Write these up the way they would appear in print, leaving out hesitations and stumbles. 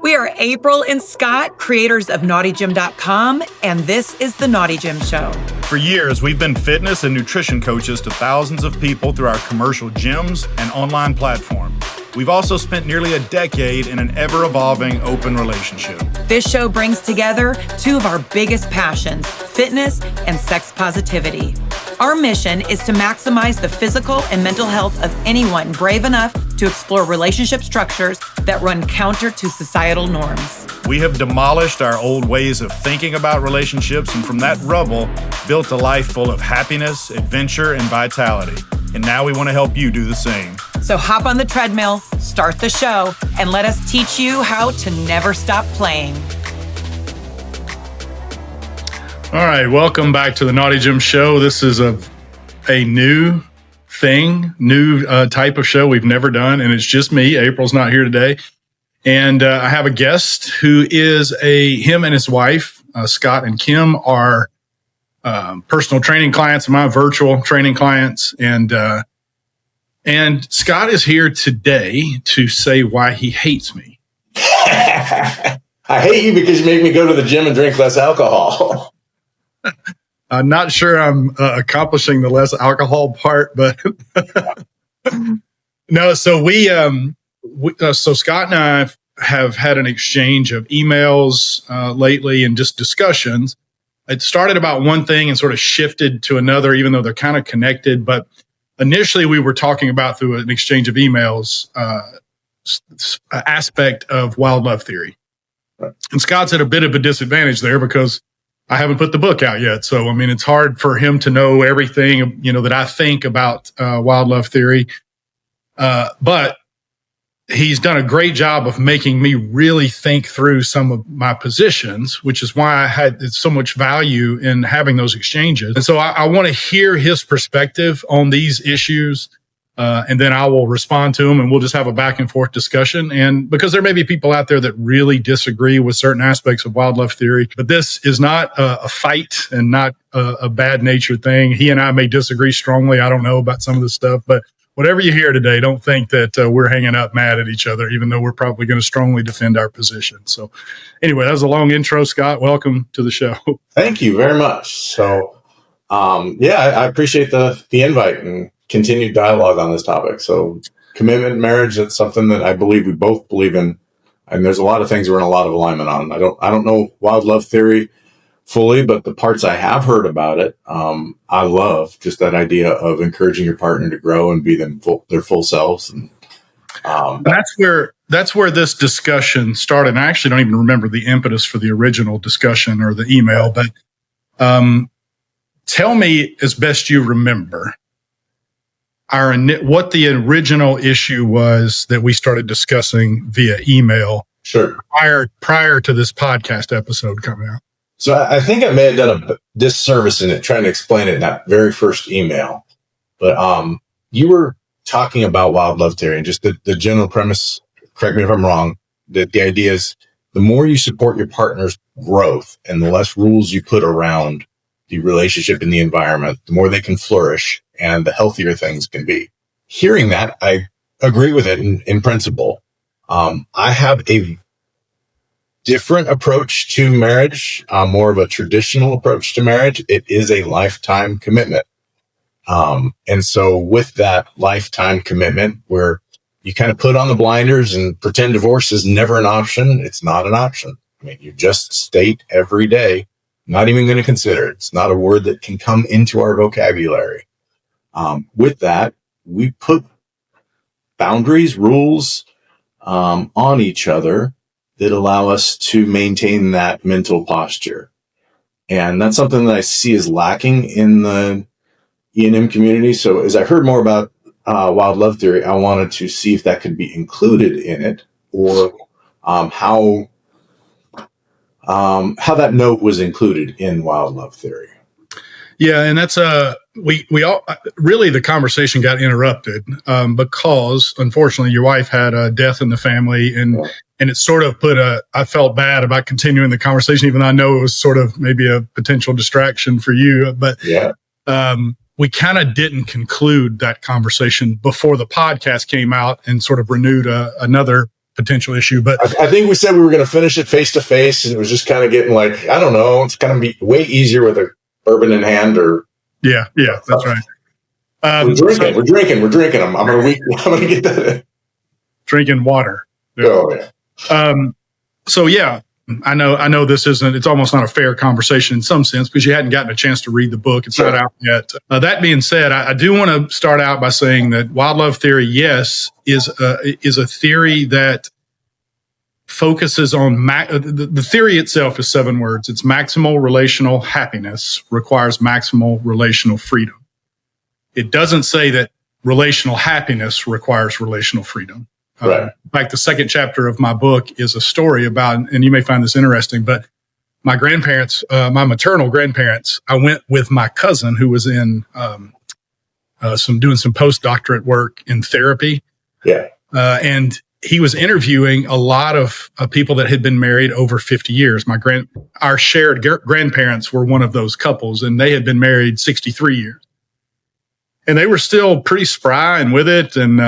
We are April and Scott, creators of naughtygym.com, and this is The Naughty Gym Show. For years, we've been fitness and nutrition coaches to thousands of people through our commercial gyms and online platform. We've also spent nearly a decade in an ever-evolving open relationship. This show brings together two of our biggest passions, fitness and sex positivity. Our mission is to maximize the physical and mental health of anyone brave enough to explore relationship structures that run counter to societal norms. We have demolished our old ways of thinking about relationships, and from that rubble, built a life full of happiness, adventure, and vitality. And now we want to help you do the same. So hop on the treadmill, start the show, and let us teach you how to never stop playing. All right, welcome back to the Naughty Gym Show. This is a new thing, new type of show we've never done, and it's just me. April's not here today. And I have a guest who is him and his wife, Scott and Kim, are personal training clients of mine, virtual training clients. And Scott is here today to say why he hates me. I hate you because you make me go to the gym and drink less alcohol. I'm not sure I'm accomplishing the less alcohol part, but no. So so Scott and I have had an exchange of emails lately and just discussions. It started about one thing and sort of shifted to another, even though they're kind of connected. But initially, we were talking about through an exchange of emails aspect of wild love theory, right. And Scott's at a bit of a disadvantage there because I haven't put the book out yet. So, I mean, it's hard for him to know everything, that I think about wild love theory. But he's done a great job of making me really think through some of my positions, which is why I had so much value in having those exchanges. And so I want to hear his perspective on these issues. And then I will respond to him and we'll just have a back and forth discussion. And because there may be people out there that really disagree with certain aspects of wild love theory, but this is not a fight and not a bad natured thing. He and I may disagree strongly. I don't know about some of this stuff, but whatever you hear today, don't think that we're hanging up mad at each other, even though we're probably going to strongly defend our position. So anyway, that was a long intro, Scott. Welcome to the show. Thank you very much. So, I appreciate the invite and continued dialogue on this topic. So commitment, marriage, that's something that I believe we both believe in. And there's a lot of things we're in a lot of alignment on. I don't know wild love theory fully, but the parts I have heard about it, I love just that idea of encouraging your partner to grow and be their full selves. And that's where this discussion started. And I actually don't even remember the impetus for the original discussion or the email, but tell me as best you remember what the original issue was that we started discussing via email. Sure. Prior to this podcast episode coming out. So I think I may have done a disservice in it, trying to explain it in that very first email. But you were talking about wild love theory and just the general premise, correct me if I'm wrong, that the idea is the more you support your partner's growth and the less rules you put around the relationship and the environment, the more they can flourish and the healthier things can be. Hearing that, I agree with it in principle. I have a different approach to marriage, more of a traditional approach to marriage. It is a lifetime commitment. And so with that lifetime commitment where you kind of put on the blinders and pretend divorce is never an option, it's not an option. I mean, you just state every day, not even going to consider it. It's not a word that can come into our vocabulary. With that, we put boundaries, rules on each other that allow us to maintain that mental posture. And that's something that I see is lacking in the E&M community. So as I heard more about wild love theory, I wanted to see if that could be included in it or how that note was included in wild love theory. Yeah, and that's we all really the conversation got interrupted because unfortunately your wife had a death in the family, and it sort of I felt bad about continuing the conversation, even though I know it was sort of maybe a potential distraction for you. But we kind of didn't conclude that conversation before the podcast came out and sort of renewed another potential issue. But I think we said we were going to finish it face to face, and it was just kind of getting like, I don't know, it's kind of be way easier with a bourbon in hand or. Yeah, that's right. We're drinking. I'm going to get that in. Drinking water. Yeah. Oh, yeah. So yeah, I know this isn't, it's almost not a fair conversation in some sense because you hadn't gotten a chance to read the book. It's not out yet. That being said, I do want to start out by saying that wild love theory, yes, is a theory that focuses on, the theory itself is 7 words. It's maximal relational happiness requires maximal relational freedom. It doesn't say that relational happiness requires relational freedom. Right. In fact, the second chapter of my book is a story about, and you may find this interesting, but my grandparents, my maternal grandparents, I went with my cousin who was in doing some postdoctorate work in therapy. Yeah. And he was interviewing a lot of people that had been married over 50 years. Our shared grandparents were one of those couples, and they had been married 63 years. And they were still pretty spry and with it. And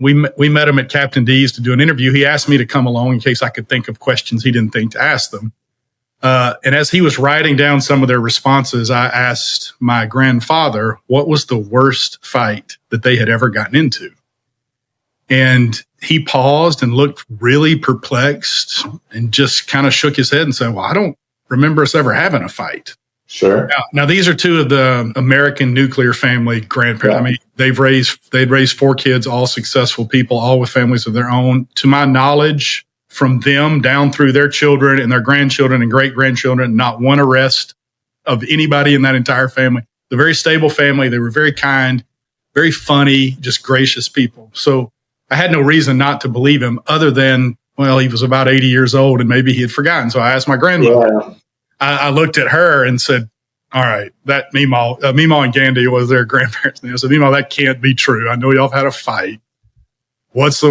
we met him at Captain D's to do an interview. He asked me to come along in case I could think of questions he didn't think to ask them. And as he was writing down some of their responses, I asked my grandfather what was the worst fight that they had ever gotten into. And he paused and looked really perplexed and just kind of shook his head and said, well, I don't remember us ever having a fight. Sure. Now these are 2 of the American nuclear family grandparents. Yeah. I mean, they'd raised 4 kids, all successful people, all with families of their own. To my knowledge, from them down through their children and their grandchildren and great-grandchildren, not one arrest of anybody in that entire family. A very stable family. They were very kind, very funny, just gracious people. So I had no reason not to believe him other than, well, he was about 80 years old and maybe he had forgotten. So I asked my grandmother. Yeah. I looked at her and said, all right, that Meemaw and Gandhi was their grandparents' name. I said, Meemaw, that can't be true. I know y'all have had a fight. What's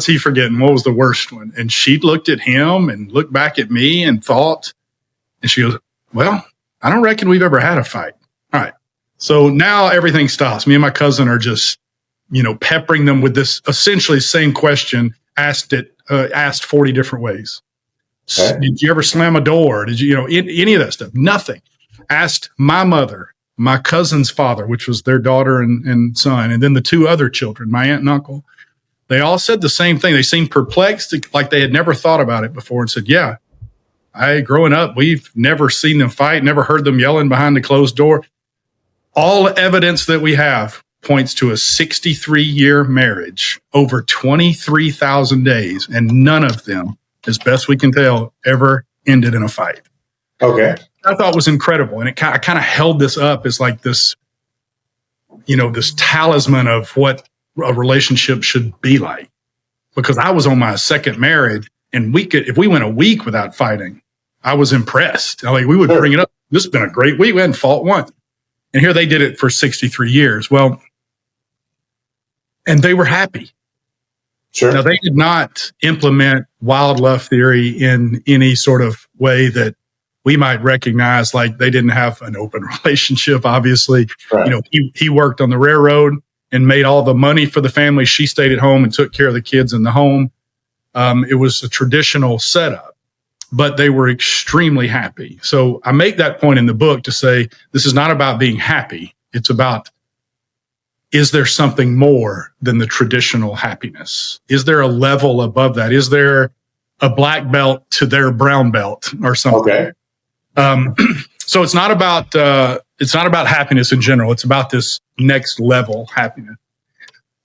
he forgetting? What was the worst one? And she looked at him and looked back at me and thought, and she goes, well, I don't reckon we've ever had a fight. All right. So now everything stops. Me and my cousin are just, peppering them with this essentially same question asked 40 different ways. Okay. Did you ever slam a door? Did you, any of that stuff? Nothing. Asked my mother, my cousin's father, which was their daughter and son, and then the 2 other children, my aunt and uncle. They all said the same thing. They seemed perplexed, like they had never thought about it before, and said, yeah, growing up, we've never seen them fight, never heard them yelling behind the closed door. All evidence that we have points to a 63-year marriage, over 23,000 days, and none of them, as best we can tell, ever ended in a fight. Okay. I thought was incredible. And I kind of held this up as like this, this talisman of what a relationship should be like. Because I was on my second marriage, and if we went a week without fighting, I was impressed. We would bring it up. This has been a great week. We hadn't fought once. And here they did it for 63 years. Well, and they were happy. Sure. Now, they did not implement wild love theory in any sort of way that we might recognize, like they didn't have an open relationship, obviously. Right. He worked on the railroad and made all the money for the family. She stayed at home and took care of the kids in the home. It was a traditional setup, but they were extremely happy. So I make that point in the book to say, this is not about being happy. It's about, is there something more than the traditional happiness? Is there a level above that? Is there a black belt to their brown belt or something? Okay. So it's not about happiness in general. It's about this next level happiness.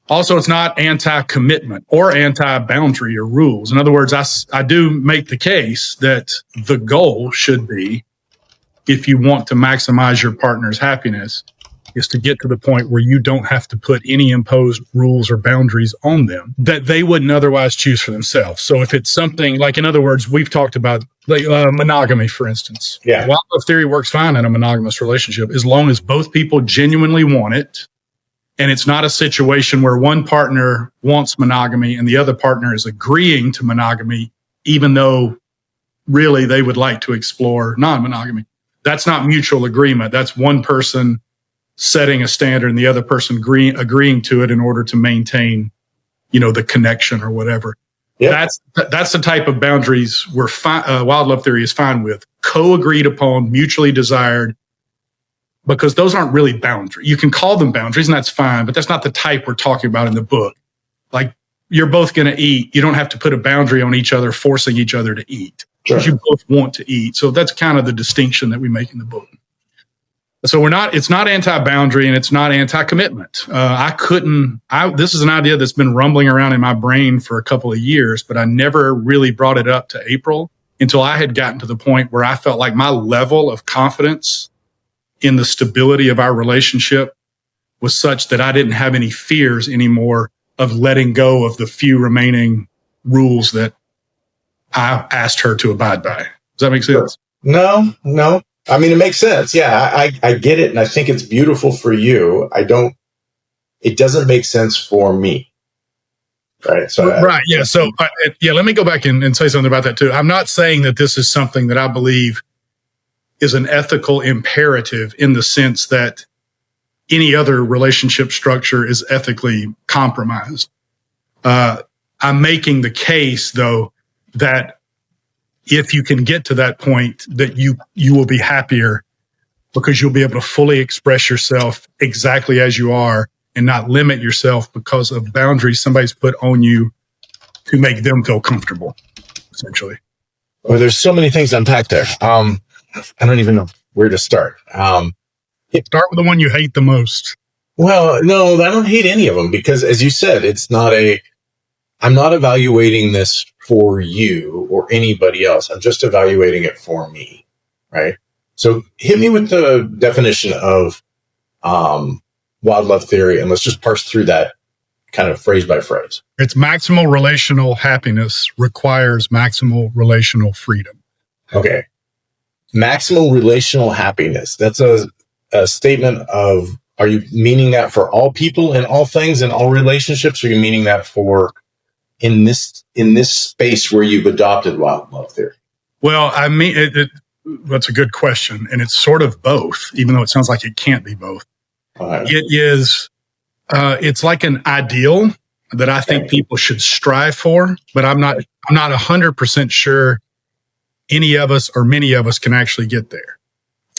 Also, it's not anti-commitment or anti-boundary or rules. In other words, I do make the case that the goal should be, if you want to maximize your partner's happiness, is to get to the point where you don't have to put any imposed rules or boundaries on them that they wouldn't otherwise choose for themselves. So if it's something like, in other words, we've talked about monogamy, for instance. Yeah. Wild love theory works fine in a monogamous relationship as long as both people genuinely want it. And it's not a situation where one partner wants monogamy and the other partner is agreeing to monogamy, even though really they would like to explore non-monogamy. That's not mutual agreement. That's one person setting a standard and the other person agreeing to it in order to maintain, the connection or whatever. Yeah. That's the type of boundaries where wild love theory is fine with. Co-agreed upon, mutually desired, because those aren't really boundaries. You can call them boundaries, and that's fine, but that's not the type we're talking about in the book. Like, you're both going to eat. You don't have to put a boundary on each other, forcing each other to eat, because you both want to eat. So that's kind of the distinction that we make in the book. So it's not anti-boundary, and it's not anti-commitment. This is an idea that's been rumbling around in my brain for a couple of years, but I never really brought it up to April until I had gotten to the point where I felt like my level of confidence in the stability of our relationship was such that I didn't have any fears anymore of letting go of the few remaining rules that I asked her to abide by. Does that make sense? No. I mean, it makes sense. Yeah, I get it. And I think it's beautiful for you. It doesn't make sense for me. Right. So, right. Yeah. So, let me go back and say something about that too. I'm not saying that this is something that I believe is an ethical imperative in the sense that any other relationship structure is ethically compromised. I'm making the case, though, that if you can get to that point, that you will be happier because you'll be able to fully express yourself exactly as you are and not limit yourself because of boundaries somebody's put on you to make them feel comfortable, essentially. Well, there's so many things to unpack there. I don't even know where to start. Start with the one you hate the most. Well, no, I don't hate any of them because, as you said, I'm not evaluating this for you or anybody else. I'm just evaluating it for me, right? So hit me with the definition of wild love theory, and let's just parse through that kind of phrase by phrase. It's maximal relational happiness requires maximal relational freedom. Okay. Maximal relational happiness. That's a statement of, are you meaning that for all people and all things and all relationships? Or are you meaning that for in this space where you've adopted wild love theory? Well, I mean, that's a good question. And it's sort of both, even though it sounds like it can't be both. It is, it's like an ideal that I think people should strive for, but I'm not 100% sure any of us or many of us can actually get there.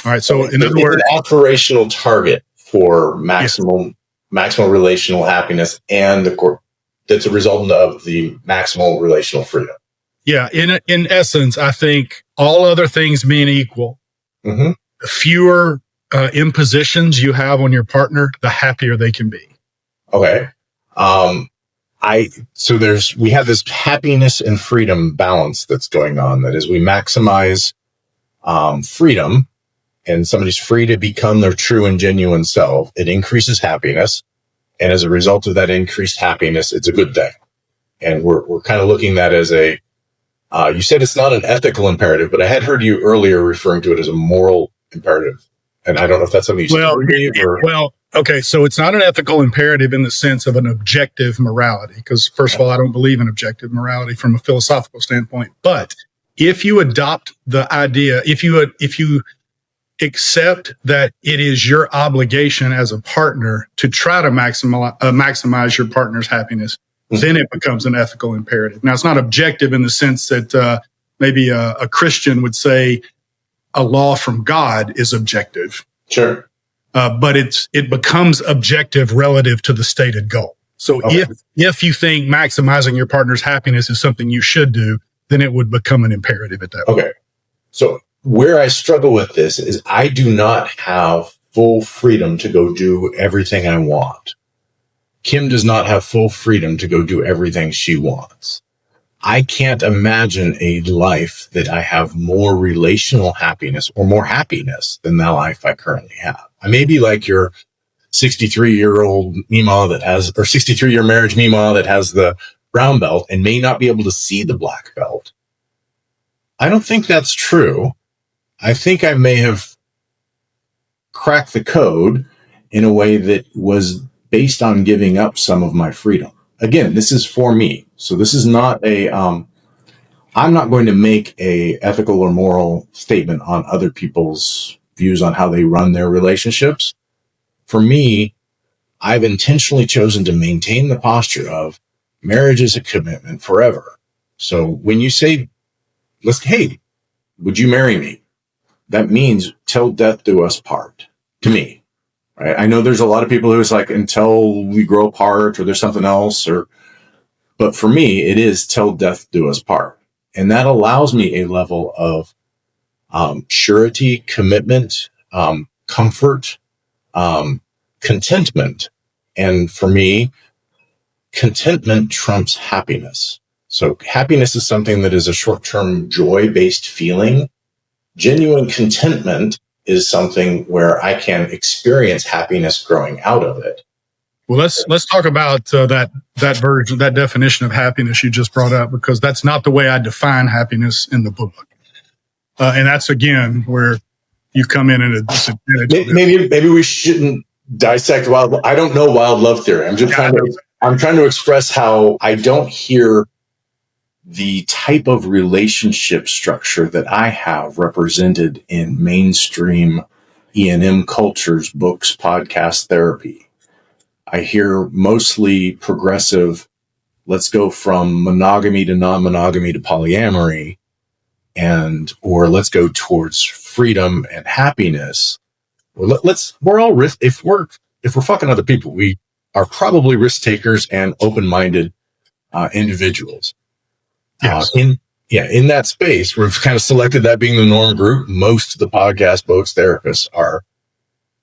All right. So in other words, an aspirational target for maximal relational happiness and that's a result of the maximal relational freedom. Yeah. In essence, I think all other things being equal, the fewer impositions you have on your partner, the happier they can be. Okay. We have this happiness and freedom balance that's going on. That is, we maximize freedom, and somebody's free to become their true and genuine self. It increases happiness, and as a result of that increased happiness, it's a good thing. And we're kind of looking at that as you said it's not an ethical imperative, but I had heard you earlier referring to it as a moral imperative, and I don't know if that's something you said. Okay, so it's not an ethical imperative in the sense of an objective morality, because first of all, I don't believe in objective morality from a philosophical standpoint. But if you adopt the idea, if you accept that it is your obligation as a partner to try to maximize your partner's happiness, then it becomes an ethical imperative. Now, it's not objective in the sense that maybe a Christian would say a law from God is objective. Sure. But it becomes objective relative to the stated goal. So if you think maximizing your partner's happiness is something you should do, then it would become an imperative at that point. Okay. So where I struggle with this is I do not have full freedom to go do everything I want. Kim does not have full freedom to go do everything she wants. I can't imagine a life that I have more relational happiness or more happiness than the life I currently have. I may be like your 63-year-old Mima that has, or 63-year marriage Mima that has the brown belt and may not be able to see the black belt. I don't think that's true. I think I may have cracked the code in a way that was based on giving up some of my freedom. Again, this is for me. So this is not I'm not going to make a ethical or moral statement on other people's views on how they run their relationships. For me, I've intentionally chosen to maintain the posture of marriage is a commitment forever. So when you say, hey, would you marry me? That means till death do us part, to me. Right? I know there's a lot of people who is like, until we grow apart, or there's something else, but for me, it is till death do us part. And that allows me a level of surety, commitment, comfort, contentment. And for me, contentment trumps happiness. So happiness is something that is a short-term joy-based feeling. Genuine contentment is something where I can experience happiness growing out of it. Well, let's talk about that version, that definition of happiness you just brought up, because that's not the way I define happiness in the book. And that's, again, where you come in at a disadvantage. Maybe we shouldn't dissect I don't know wild love theory. I'm just trying to express how I don't hear the type of relationship structure that I have represented in mainstream E&M cultures, books, podcasts, therapy. I hear mostly progressive, let's go from monogamy to non-monogamy to polyamory, or let's go towards freedom and happiness. Well, we're all risk. If we're fucking other people, we are probably risk takers and open-minded individuals. Yes. In that space, we've kind of selected that being the norm group. Most of the podcast folks, therapists, are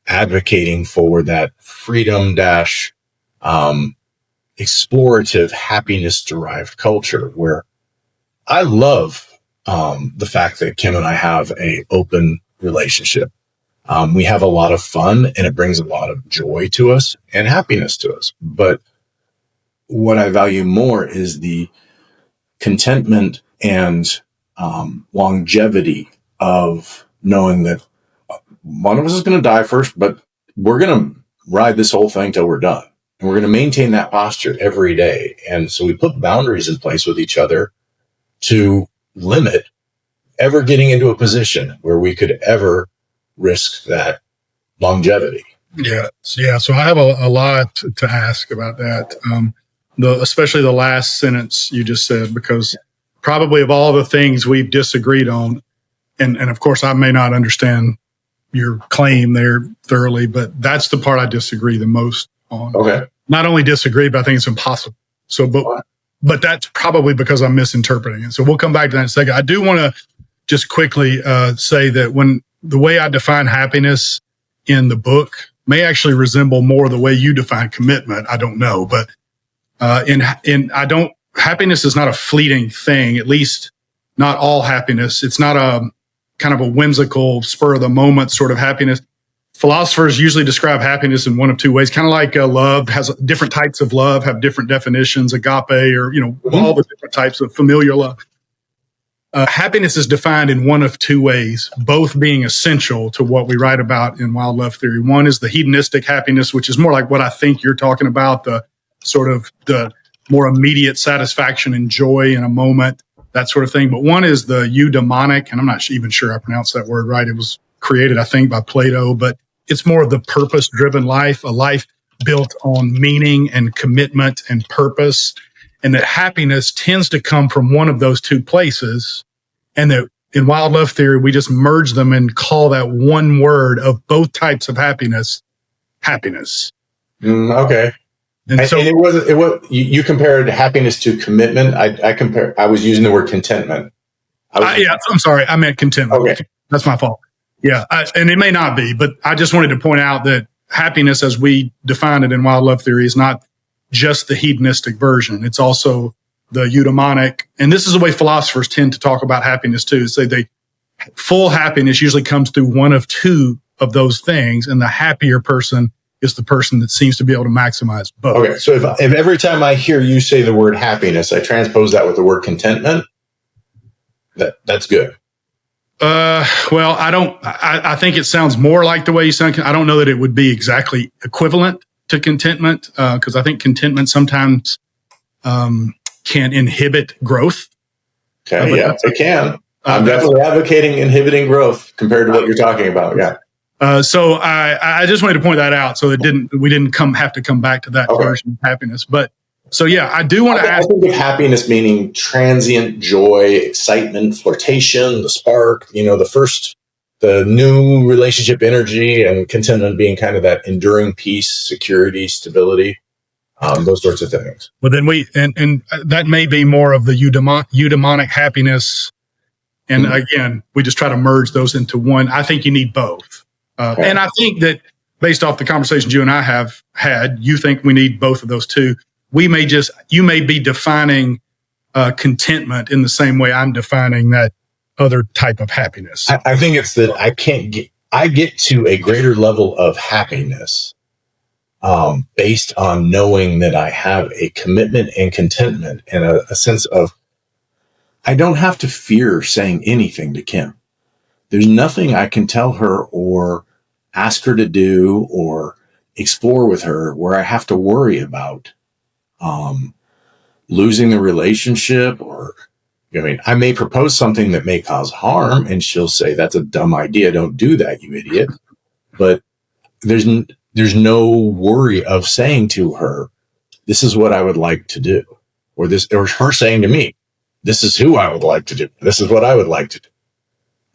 advocating for that freedom explorative, happiness-derived culture, where I love the fact that Kim and I have a open relationship. We have a lot of fun, and it brings a lot of joy to us and happiness to us. But what I value more is the contentment and longevity of knowing that one of us is going to die first, but we're going to ride this whole thing till we're done. And we're going to maintain that posture every day. And so we put boundaries in place with each other to limit ever getting into a position where we could ever risk that longevity. Yeah. So I have a lot to ask about that. Especially the last sentence you just said, because probably of all the things we've disagreed on, and of course I may not understand your claim there thoroughly, but that's the part I disagree the most on. Okay. Not only disagree, but I think it's impossible. So, but that's probably because I'm misinterpreting it. So we'll come back to that in a second. I do want to just quickly say that when the way I define happiness in the book may actually resemble more the way you define commitment. I don't know, but happiness is not a fleeting thing, at least not all happiness. It's not a kind of a whimsical, spur of the moment sort of happiness. Philosophers usually describe happiness in one of two ways, kind of like love has different types of love, have different definitions, agape, or, all the different types of familiar love. Happiness is defined in one of two ways, both being essential to what we write about in Wild Love Theory. One is the hedonistic happiness, which is more like what I think you're talking about, the sort of the more immediate satisfaction and joy in a moment, that sort of thing. But one is the eudaimonic, and I'm not even sure I pronounced that word right. It was created, I think, by Plato, but it's more of the purpose-driven life, a life built on meaning and commitment and purpose, and that happiness tends to come from one of those two places, and that in Wild Love Theory, we just merge them and call that one word of both types of happiness, happiness. Okay. And so it was you compared happiness to commitment. I was using the word contentment. I'm sorry. I meant contentment. Okay. That's my fault. Yeah. And it may not be, but I just wanted to point out that happiness, as we define it in Wild Love Theory, is not just the hedonistic version. It's also the eudaimonic. And this is the way philosophers tend to talk about happiness too. Say full happiness usually comes through one of two of those things. And the happier person is the person that seems to be able to maximize both. Okay. So if every time I hear you say the word happiness, I transpose that with the word contentment, that's good. Well, I think it sounds more like the way you sound. I don't know that it would be exactly equivalent to contentment, because I think contentment sometimes can inhibit growth. Okay, it can. I'm definitely advocating inhibiting growth compared to what you're talking about. Yeah. So I just wanted to point that out, so we didn't have to come back to that version of happiness. But So yeah, I do want to ask. I think of happiness meaning transient joy, excitement, flirtation, the spark, the new relationship energy, and contentment being kind of that enduring peace, security, stability, those sorts of things. Well, then and that may be more of the eudaimonic happiness. And again, we just try to merge those into one. I think you need both. And I think that based off the conversations you and I have had, you think we need both of those too. You may be defining contentment in the same way I'm defining that other type of happiness. I think it's that I get to a greater level of happiness based on knowing that I have a commitment and contentment and a sense of, I don't have to fear saying anything to Kim. There's nothing I can tell her or ask her to do or explore with her where I have to worry about losing the relationship, or I may propose something that may cause harm and she'll say, that's a dumb idea. Don't do that, you idiot. But there's no worry of saying to her, this is what I would like to do, or her saying to me, this is who I would like to do. This is what I would like to do.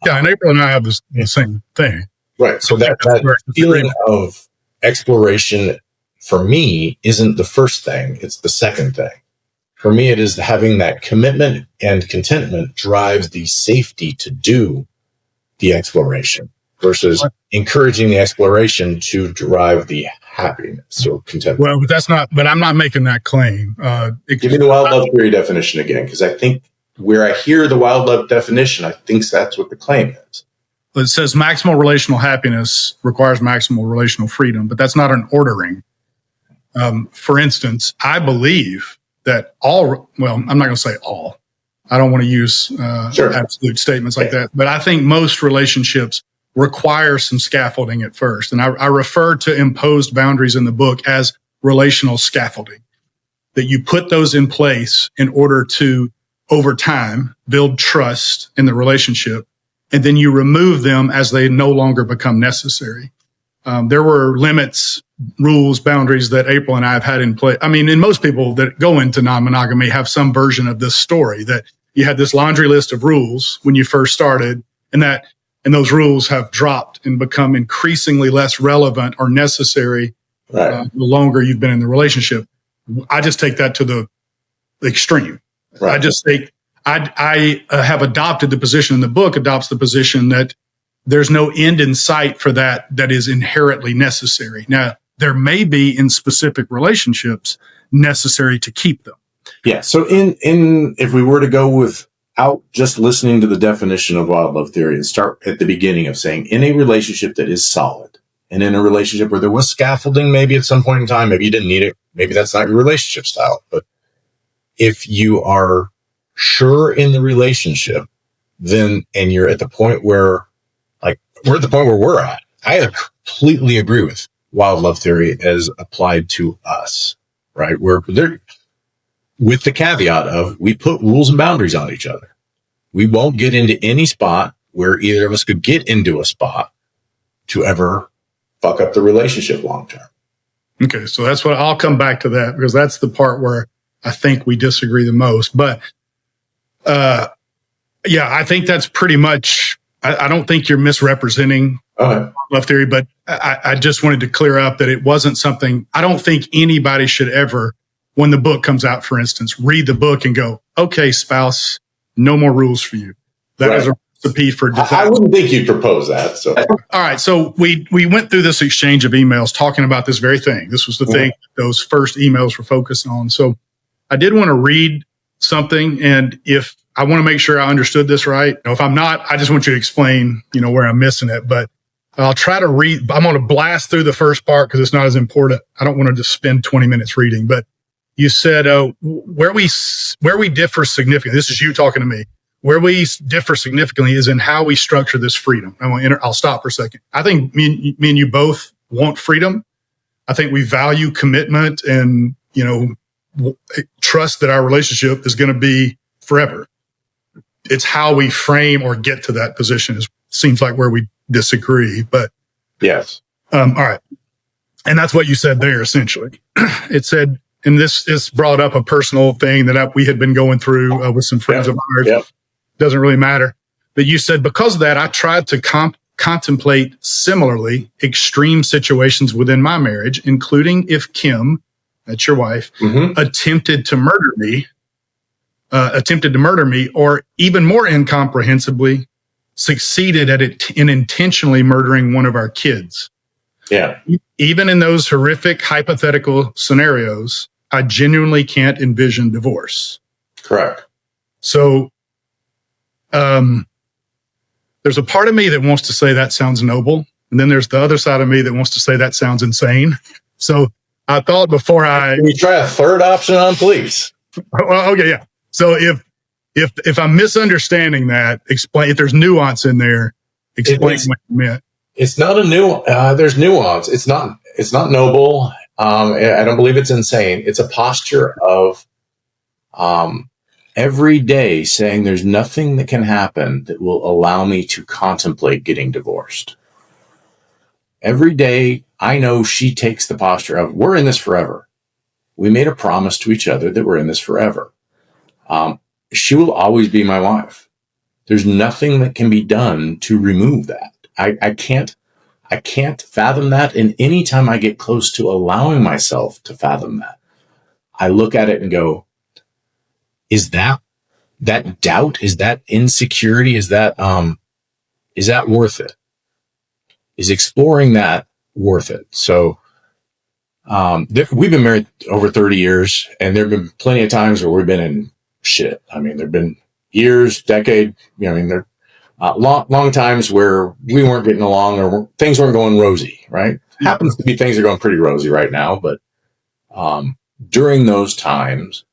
Yeah, and April and I have the same thing. Right. So that feeling of exploration for me isn't the first thing. It's the second thing. For me, it is having that commitment and contentment drives the safety to do the exploration versus encouraging the exploration to drive the happiness or contentment. Well, but I'm not making that claim. Give me the wild love theory definition again, because I think where I hear the wild love definition, I think that's what the claim is. It says maximal relational happiness requires maximal relational freedom, but that's not an ordering. For instance, I believe that I'm not going to say all. I don't want to use absolute statements like that, but I think most relationships require some scaffolding at first. And I refer to imposed boundaries in the book as relational scaffolding, that you put those in place in order to, over time, build trust in the relationship. And then you remove them as they no longer become necessary. There were limits, rules, boundaries that April and I have had in place. I mean, and most people that go into non-monogamy have some version of this story, that you had this laundry list of rules when you first started, and those rules have dropped and become increasingly less relevant or necessary the longer you've been in the relationship. I just take that to the extreme. Right. I just think I have adopted the position in the book, adopts the position that there's no end in sight for that is inherently necessary. Now, there may be in specific relationships necessary to keep them. Yeah. So if we were to go without just listening to the definition of wild love theory and start at the beginning of saying, in a relationship that is solid and in a relationship where there was scaffolding, maybe at some point in time, maybe you didn't need it. Maybe that's not your relationship style. But if you are sure in the relationship, and you're at the point where, we're at the point where we're at, I completely agree with wild love theory as applied to us, right? We're there with the caveat of we put rules and boundaries on each other. We won't get into any spot where either of us could get into a spot to ever fuck up the relationship long term. Okay, so that's what I'll come back to that, because that's the part where I think we disagree the most. But I think that's pretty much. I don't think you're misrepresenting love theory, but I just wanted to clear up that it wasn't something. I don't think anybody should ever, when the book comes out, for instance, read the book and go, "Okay, spouse, no more rules for you." That is a recipe for disaster. I wouldn't think you'd propose that. So, all right. So we went through this exchange of emails talking about this very thing. This was the thing those first emails were focused on. So I did want to read something, and if I want to make sure I understood this right. If I'm not, I just want you to explain, where I'm missing it. But I'll try to read. I'm going to blast through the first part because it's not as important. I don't want to just spend 20 minutes reading. But you said where we differ significantly. This is you talking to me. Where we differ significantly is in how we structure this freedom. I'll stop for a second. I think me and you both want freedom. I think we value commitment and trust that our relationship is going to be forever. It's how we frame or get to that position seems like where we disagree, but yes. All right. And that's what you said there, essentially. It said, and this brought up a personal thing that we had been going through with some friends of ours. Yep. Doesn't really matter. But you said, because of that, I tried to contemplate similarly extreme situations within my marriage, including if Kim, that's your wife, attempted to murder me, or even more incomprehensibly, succeeded at it in intentionally murdering one of our kids. Yeah. Even in those horrific hypothetical scenarios, I genuinely can't envision divorce. Correct. So, there's a part of me that wants to say that sounds noble. And then there's the other side of me that wants to say that sounds insane. So I thought before Can you try a third option on, please? Well, okay, yeah. So if I'm misunderstanding that, explain, if there's nuance in there, explain what you meant. It's not there's nuance. It's not noble. I don't believe it's insane. It's a posture of, every day saying there's nothing that can happen that will allow me to contemplate getting divorced. Every day I know she takes the posture of, we're in this forever. We made a promise to each other that we're in this forever. She will always be my wife. There's nothing that can be done to remove that. I can't fathom that. And anytime I get close to allowing myself to fathom that, I look at it and go, is that doubt? Is that insecurity? Is that worth it? Is exploring that worth it? So, we've been married over 30 years, and there've been plenty of times where we've been in shit. I mean, there've been years, decade, there long times where we weren't getting along, or things weren't going rosy, right? Happens to be things are going pretty rosy right now, but, during those times,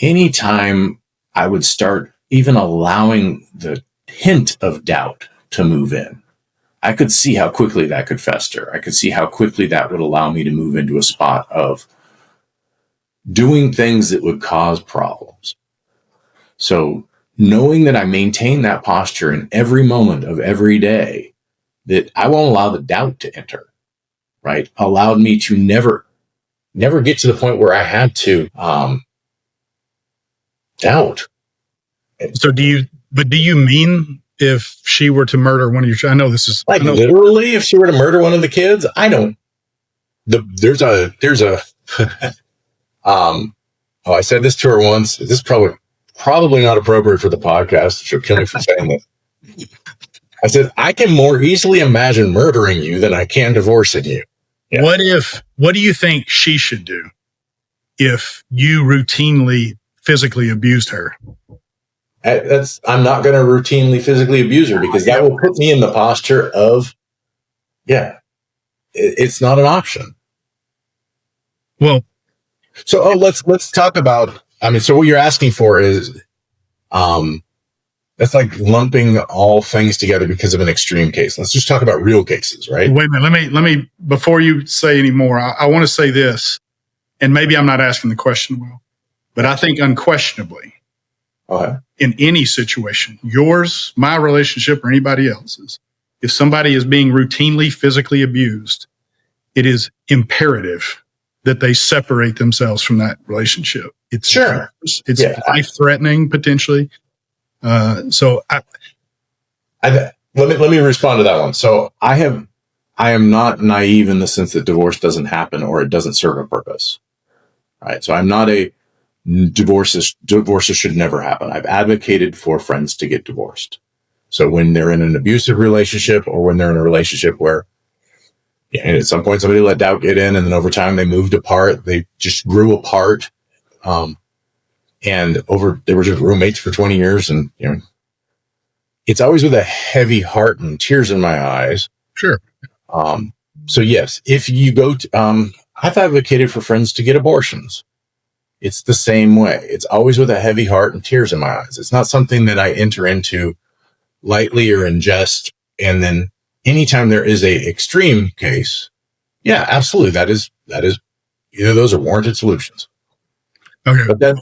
anytime I would start even allowing the hint of doubt to move in, I could see how quickly that could fester. I could see how quickly that would allow me to move into a spot of doing things that would cause problems. So knowing that I maintain that posture in every moment of every day, that I won't allow the doubt to enter, right, allowed me to never get to the point where I had to doubt. So do you mean if she were to murder one of your, I know this is like literally, if she were to murder one of the kids, there's a I said this to her once. This is probably not appropriate for the podcast. She'll kill me for saying this. I said, I can more easily imagine murdering you than I can divorcing you. Yeah. What do you think she should do if you routinely physically abused her? I'm not going to routinely physically abuse her, because that will put me in the posture of, it's not an option. Well, so let's talk about, so what you're asking for is, that's like lumping all things together because of an extreme case. Let's just talk about real cases, right? Wait a minute. Let me, before you say any more, I want to say this, and maybe I'm not asking the question well, but I think unquestionably, in any situation, yours, my relationship, or anybody else's, if somebody is being routinely physically abused, it is imperative that they separate themselves from that relationship. It's sure. It's life-threatening potentially. So let me respond to that one. So I am not naive in the sense that divorce doesn't happen or it doesn't serve a purpose. Right. So I'm not a divorces should never happen. I've advocated for friends to get divorced. So when they're in an abusive relationship, or when they're in a relationship where, and at some point somebody let doubt get in, and then over time they moved apart, they just grew apart. And they were just roommates for 20 years. And, it's always with a heavy heart and tears in my eyes. Sure. So yes, if you go to, I've advocated for friends to get abortions. It's the same way. It's always with a heavy heart and tears in my eyes. It's not something that I enter into lightly or in jest. And then anytime there is a extreme case, yeah, absolutely. That is either those are warranted solutions. Okay. But then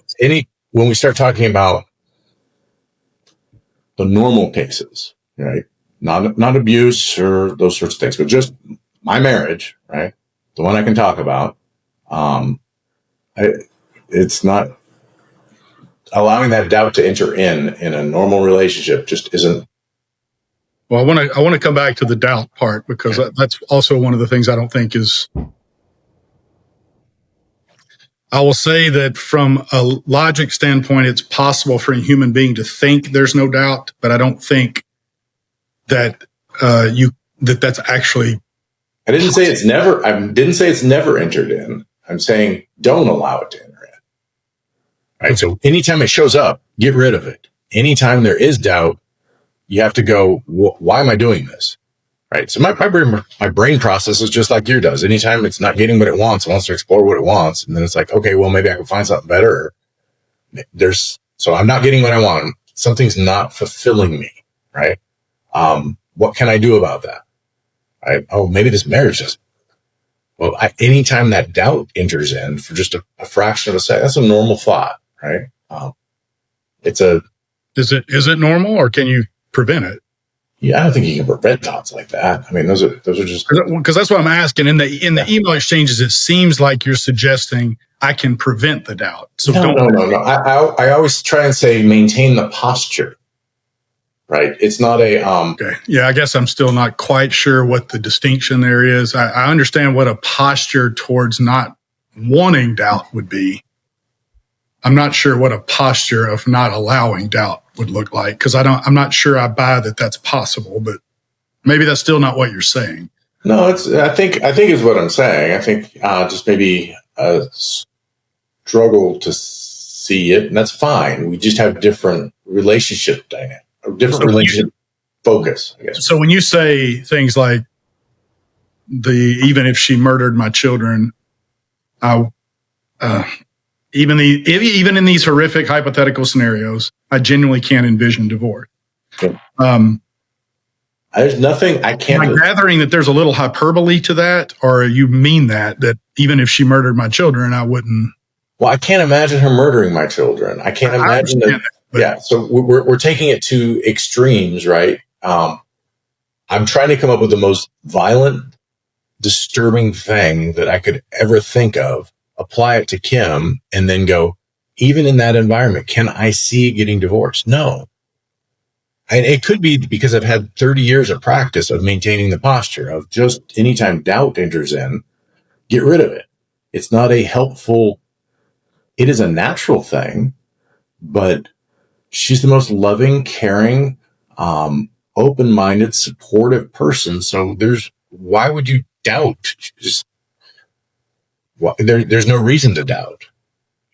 when we start talking about the normal cases, right? Not abuse or those sorts of things, but just my marriage, right? The one I can talk about. It's not allowing that doubt to enter in a normal relationship just isn't. Well, I want to come back to the doubt part, because that's also one of the things I don't think is. I will say that from a logic standpoint, it's possible for a human being to think there's no doubt, but I don't think that that's actually. I didn't say it's never. I didn't say it's never entered in. I'm saying don't allow it to enter in. Right. So anytime it shows up, get rid of it. Anytime there is doubt, you have to go, why am I doing this? Right. So my brain processes just like yours does. Anytime it's not getting what it wants to explore what it wants. And then it's like, okay, well, maybe I can find something better. So I'm not getting what I want. Something's not fulfilling me. Right. What can I do about that? Right. Oh, maybe this marriage doesn't. Well, anytime that doubt enters in for just a fraction of a second, that's a normal thought. Right. Is it normal, or can you prevent it? Yeah, I don't think you can prevent thoughts like that. I mean, those are just, because that's what I'm asking. In the email exchanges, it seems like you're suggesting I can prevent the doubt. So no. I always try and say maintain the posture. Right. It's not a Okay. Yeah, I guess I'm still not quite sure what the distinction there is. I understand what a posture towards not wanting doubt would be. I'm not sure what a posture of not allowing doubt would look like, because I'm not sure I buy that that's possible, but maybe that's still not what you're saying. No, I think is what I'm saying. I think just maybe struggle to see it, and that's fine. We just have different relationship dynamics, relationship focus, I guess. So when you say things like even if she murdered my children, even in these horrific hypothetical scenarios, I genuinely can't envision divorce. Okay. There's nothing I can't. Am I gathering that there's a little hyperbole to that, or you mean that even if she murdered my children, I wouldn't? Well, I can't imagine her murdering my children. I can't imagine that. Yeah, so we're taking it to extremes, right? I'm trying to come up with the most violent, disturbing thing that I could ever think of, apply it to Kim, and then go, even in that environment, can I see getting divorced? No. And it could be because I've had 30 years of practice of maintaining the posture of just anytime doubt enters in, get rid of it. It's not a helpful, it is a natural thing, but she's the most loving, caring, open-minded, supportive person. So why would you doubt? There's no reason to doubt,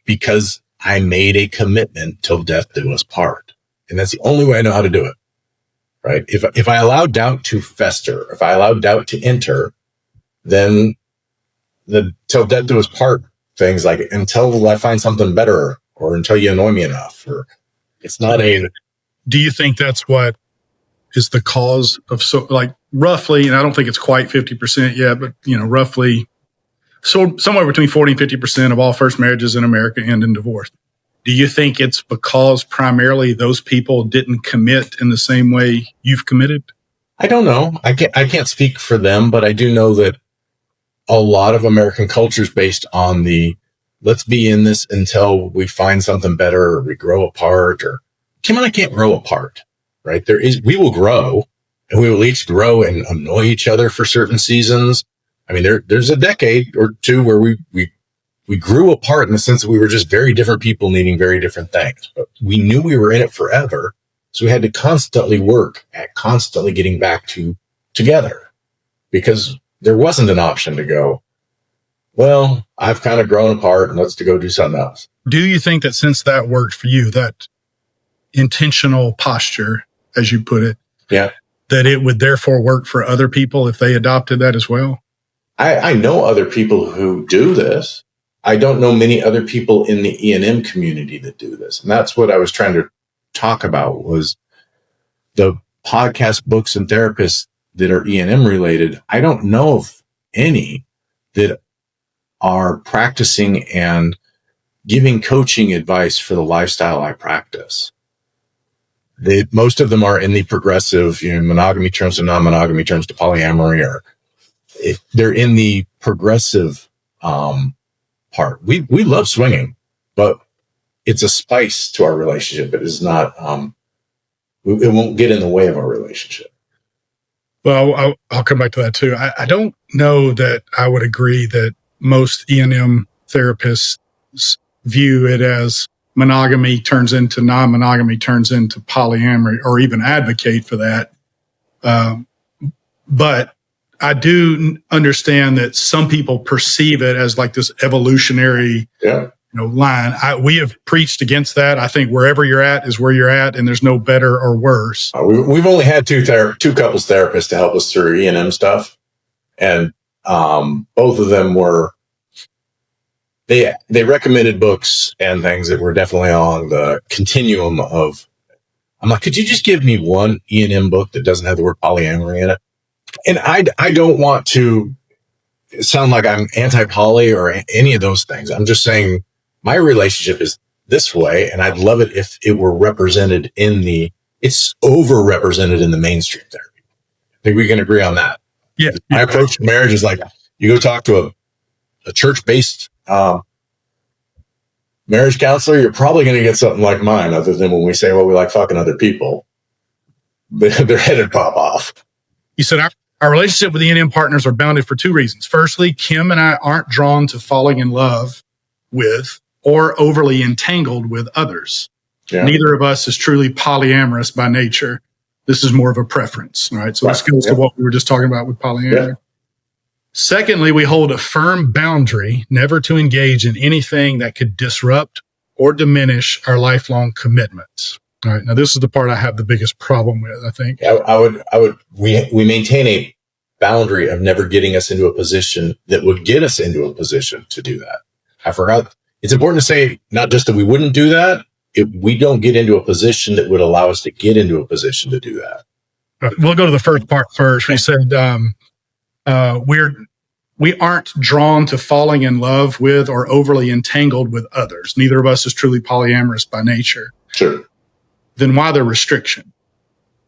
because I made a commitment till death do us part. And that's the only way I know how to do it, right? If I allow doubt to fester, if I allow doubt to enter, then the till death do us part things, like until I find something better, or until you annoy me enough, or it's not a. Do you think that's what is the cause of, so like roughly, and I don't think it's quite 50% yet, but roughly, so somewhere between 40 and 50% of all first marriages in America end in divorce. Do you think it's because primarily those people didn't commit in the same way you've committed? I don't know. I can't speak for them, but I do know that a lot of American culture is based on let's be in this until we find something better, or we grow apart, or Kim and I can't grow apart, right? We will grow, and we will each grow and annoy each other for certain seasons. I mean, there's a decade or two where we grew apart in the sense that we were just very different people needing very different things. But we knew we were in it forever. So we had to constantly work at constantly getting back together, because there wasn't an option to go, well, I've kind of grown apart and let's go do something else. Do you think that since that worked for you, that intentional posture, as you put it, yeah, that it would therefore work for other people if they adopted that as well? I know other people who do this. I don't know many other people in the E&M community that do this. And that's what I was trying to talk about, was the podcast, books, and therapists that are E&M related. I don't know of any that are practicing and giving coaching advice for the lifestyle I practice. Most of them are in the progressive, monogamy terms to non-monogamy terms to polyamory, or they're in the progressive part. We love swinging, but it's a spice to our relationship. It is not, it won't get in the way of our relationship. Well, I'll come back to that too. I don't know that I would agree that most E&M therapists view it as monogamy turns into non-monogamy, turns into polyamory, or even advocate for that. But I do understand that some people perceive it as like this evolutionary line. We have preached against that. I think wherever you're at is where you're at, and there's no better or worse. We've only had two couples therapists to help us through E&M stuff, and both of them were they recommended books and things that were definitely on the continuum of. I'm like, could you just give me one E&M book that doesn't have the word polyamory in it? And I don't want to sound like I'm anti-poly or any of those things. I'm just saying my relationship is this way, and I'd love it if it were represented it's overrepresented in the mainstream therapy. I think we can agree on that. Yeah. My approach to marriage is like, you go talk to a church-based marriage counselor, you're probably going to get something like mine, other than when we say, well, we like fucking other people. Their head would pop off. You said our relationship with E&M partners are bounded for two reasons. Firstly, Kim and I aren't drawn to falling in love with or overly entangled with others. Yeah. Neither of us is truly polyamorous by nature. This is more of a preference, right? So this goes to what we were just talking about with polyamory. Yeah. Secondly, we hold a firm boundary never to engage in anything that could disrupt or diminish our lifelong commitments. All right. Now, this is the part I have the biggest problem with, I think. We maintain a boundary of never getting us into a position that would get us into a position to do that. I forgot. It's important to say not just that we wouldn't do that, if we don't get into a position that would allow us to get into a position to do that. We'll go to the first part first. We said we aren't drawn to falling in love with or overly entangled with others. Neither of us is truly polyamorous by nature. Sure. Then why the restriction?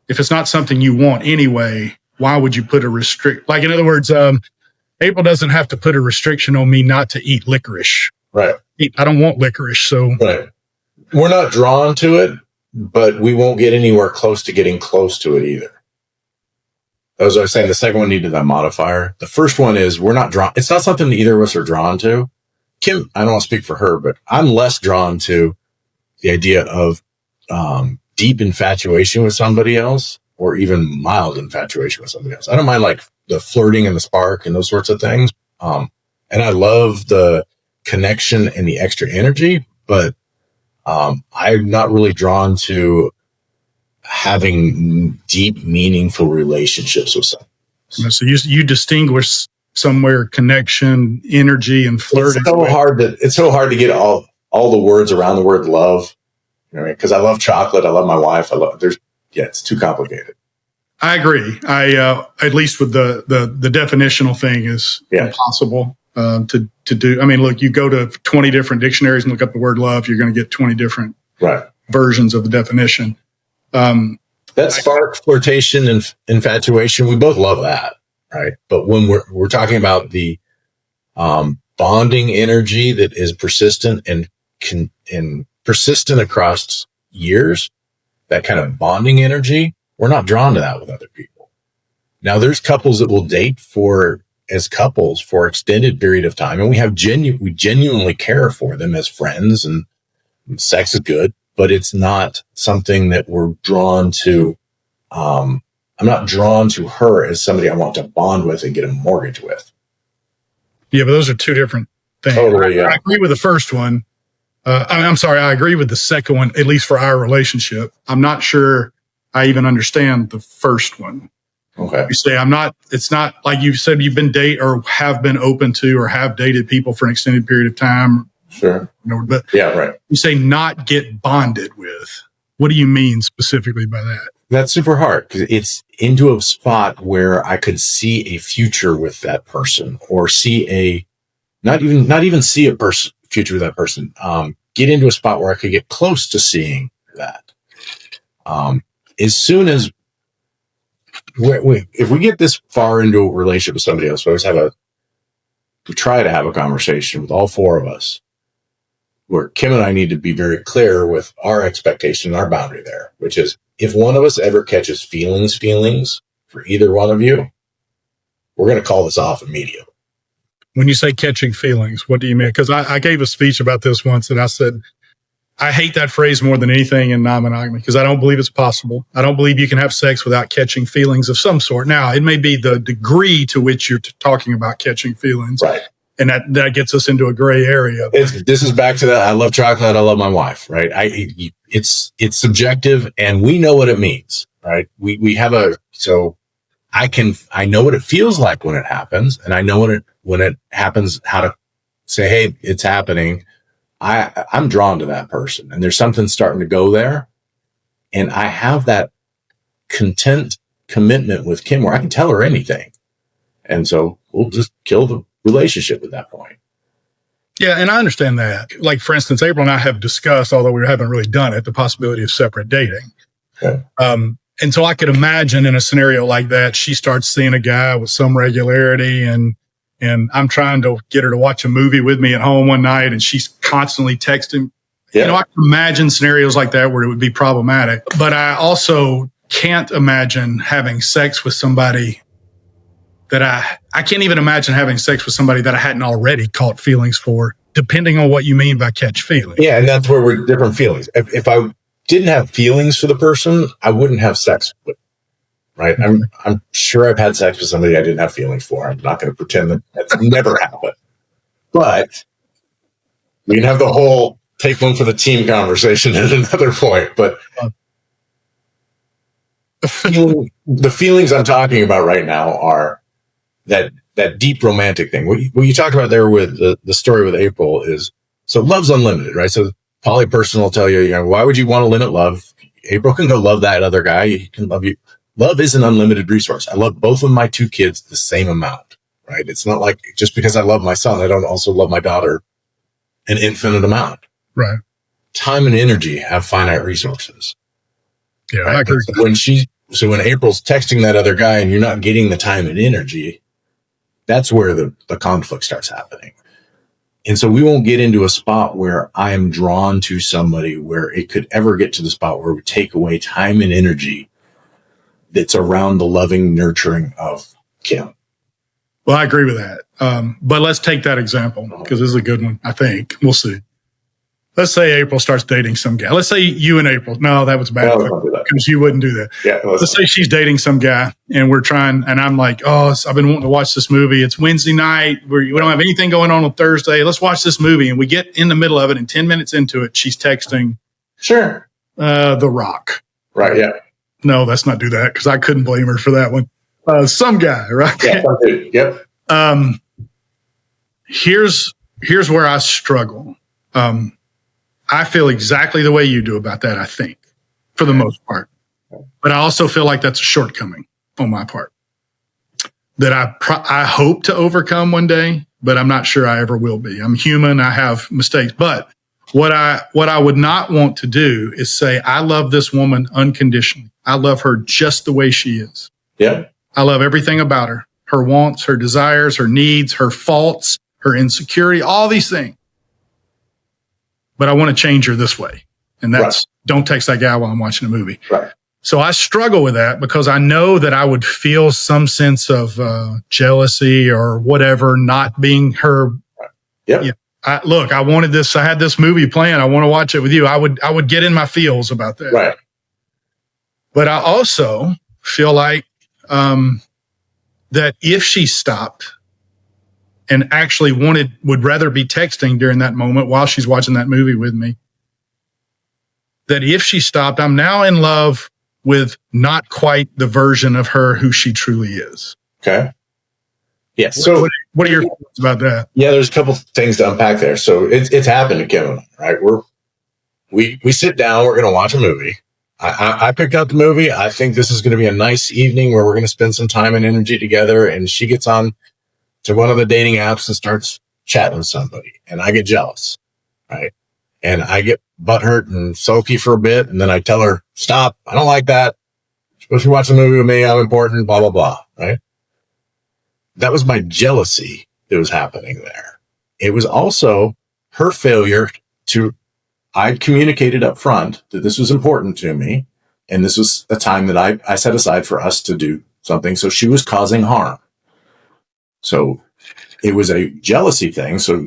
If it's not something you want anyway, why would you put a restrict? Like, in other words, April doesn't have to put a restriction on me not to eat licorice. Right. I don't want licorice. So right. We're not drawn to it, but we won't get anywhere close to getting close to it either. As I was saying, the second one needed that modifier. The first one is we're not drawn. It's not something that either of us are drawn to. Kim, I don't want to speak for her, but I'm less drawn to the idea of deep infatuation with somebody else, or even mild infatuation with somebody else. I don't mind like the flirting and the spark and those sorts of things. And I love the connection and the extra energy, but I'm not really drawn to having deep, meaningful relationships with someone. So you distinguish somewhere connection, energy, and flirting. It's so hard to get all the words around the word love. You know, because I love chocolate, I love my wife. It's too complicated. I agree. At least with the definitional thing is impossible to do. I mean, look, you go to 20 different dictionaries and look up the word love, you're going to get 20 different versions of the definition. That spark, flirtation, and infatuation, we both love that, right? But when we're talking about the bonding energy that is persistent and persistent across years, that kind of bonding energy, we're not drawn to that with other people. Now, there's couples that will date as couples for extended period of time, and we genuinely care for them as friends, and sex is good, but it's not something that we're drawn to. I'm not drawn to her as somebody I want to bond with and get a mortgage with. Yeah, but those are two different things. Totally, I agree with the first one. I'm sorry, I agree with the second one, at least for our relationship. I'm not sure I even understand the first one. Okay. You say it's not like you said you've been or have been open to or have dated people for an extended period of time. Sure. But you say not get bonded with. What do you mean specifically by that? That's super hard because it's into a spot where I could see a future with that person, or not even see a future with that person. Get into a spot where I could get close to seeing that. As soon as if we get this far into a relationship with somebody else, we always have to try to have a conversation with all four of us where Kim and I need to be very clear with our expectation, our boundary there, which is if one of us ever catches feelings for either one of you, we're going to call this off immediately. When you say catching feelings, what do you mean? Because I gave a speech about this once and I said, I hate that phrase more than anything in non-monogamy because I don't believe it's possible. I don't believe you can have sex without catching feelings of some sort. Now, it may be the degree to which you're talking about catching feelings. Right. And that gets us into a gray area. This is back to that. I love chocolate. I love my wife. Right. It's subjective and we know what it means. Right. We have I know what it feels like when it happens. And I know when it happens, how to say, hey, it's happening. I'm drawn to that person and there's something starting to go there. And I have that commitment with Kim where I can tell her anything. And so we'll just kill the relationship at that point. Yeah. And I understand that. Like, for instance, April and I have discussed, although we haven't really done it, the possibility of separate dating. Okay. And so I could imagine in a scenario like that, she starts seeing a guy with some regularity and I'm trying to get her to watch a movie with me at home one night and she's constantly texting. Yeah. You know, I can imagine scenarios like that where it would be problematic, but I also can't imagine having sex with somebody that I can't even imagine having sex with somebody that I hadn't already caught feelings for, depending on what you mean by catch feelings. Yeah. And that's where we're different feelings. If I didn't have feelings for the person, I wouldn't have sex with them. Right. Mm-hmm. I'm sure I've had sex with somebody I didn't have feelings for. I'm not going to pretend that that's never happened. But we can have the whole take one for the team conversation at another point. But the feelings I'm talking about right now are that deep romantic thing. What you talked about there with the story with April is, so love's unlimited, right? So polyperson will tell you, why would you want to limit love? April can go love that other guy. He can love you. Love is an unlimited resource. I love both of my two kids the same amount, right? It's not like just because I love my son, I don't also love my daughter an infinite amount. Right. Time and energy have finite resources. Yeah, right? I agree. So when April's texting that other guy and you're not getting the time and energy, that's where the conflict starts happening. And so we won't get into a spot where I am drawn to somebody where it could ever get to the spot where we take away time and energy that's around the loving nurturing of Kim. Well, I agree with that. But let's take that example because this is a good one, I think. We'll see. Let's say April starts dating some guy. Let's say you and April. No, that was bad because you wouldn't do that. Yeah, let's say she's dating some guy and we're trying, and I'm like, I've been wanting to watch this movie. It's Wednesday night. We don't have anything going on Thursday. Let's watch this movie. And we get in the middle of it and 10 minutes into it, she's texting. Sure. The Rock. Right. Yeah. No, let's not do that because I couldn't blame her for that one. Some guy, right? Yeah. Yep. Here's where I struggle. I feel exactly the way you do about that, I think, for the most part. But I also feel like that's a shortcoming on my part that I hope to overcome one day, but I'm not sure I ever will be. I'm human. I have mistakes. But what I would not want to do is say, I love this woman unconditionally. I love her just the way she is. Yeah. I love everything about her, her wants, her desires, her needs, her faults, her insecurity, all these things. But I want to change her this way. And that's Don't text that guy while I'm watching a movie. Right. So I struggle with that because I know that I would feel some sense of jealousy or whatever, not being her. Right. Yep. You know, I wanted this. I had this movie planned. I want to watch it with you. I would get in my feels about that. Right. But I also feel like that if she stopped and actually would rather be texting during that moment while she's watching that movie with me, that if she stopped, I'm now in love with not quite the version of her who she truly is. Okay. Yeah. So what are your thoughts about that? Yeah, there's a couple things to unpack there. So it's happened to Kim and I, right? We sit down, we're going to watch a movie. I picked out the movie. I think this is going to be a nice evening where we're going to spend some time and energy together. And she gets on to one of the dating apps and starts chatting with somebody. And I get jealous, right? And I get butthurt and sulky for a bit. And then I tell her, stop. I don't like that. You're supposed to watch the movie with me. I'm important, blah, blah, blah, right? That was my jealousy that was happening there. It was also her failure I'd communicated up front that this was important to me. And this was a time that I set aside for us to do something. So she was causing harm. So it was a jealousy thing. So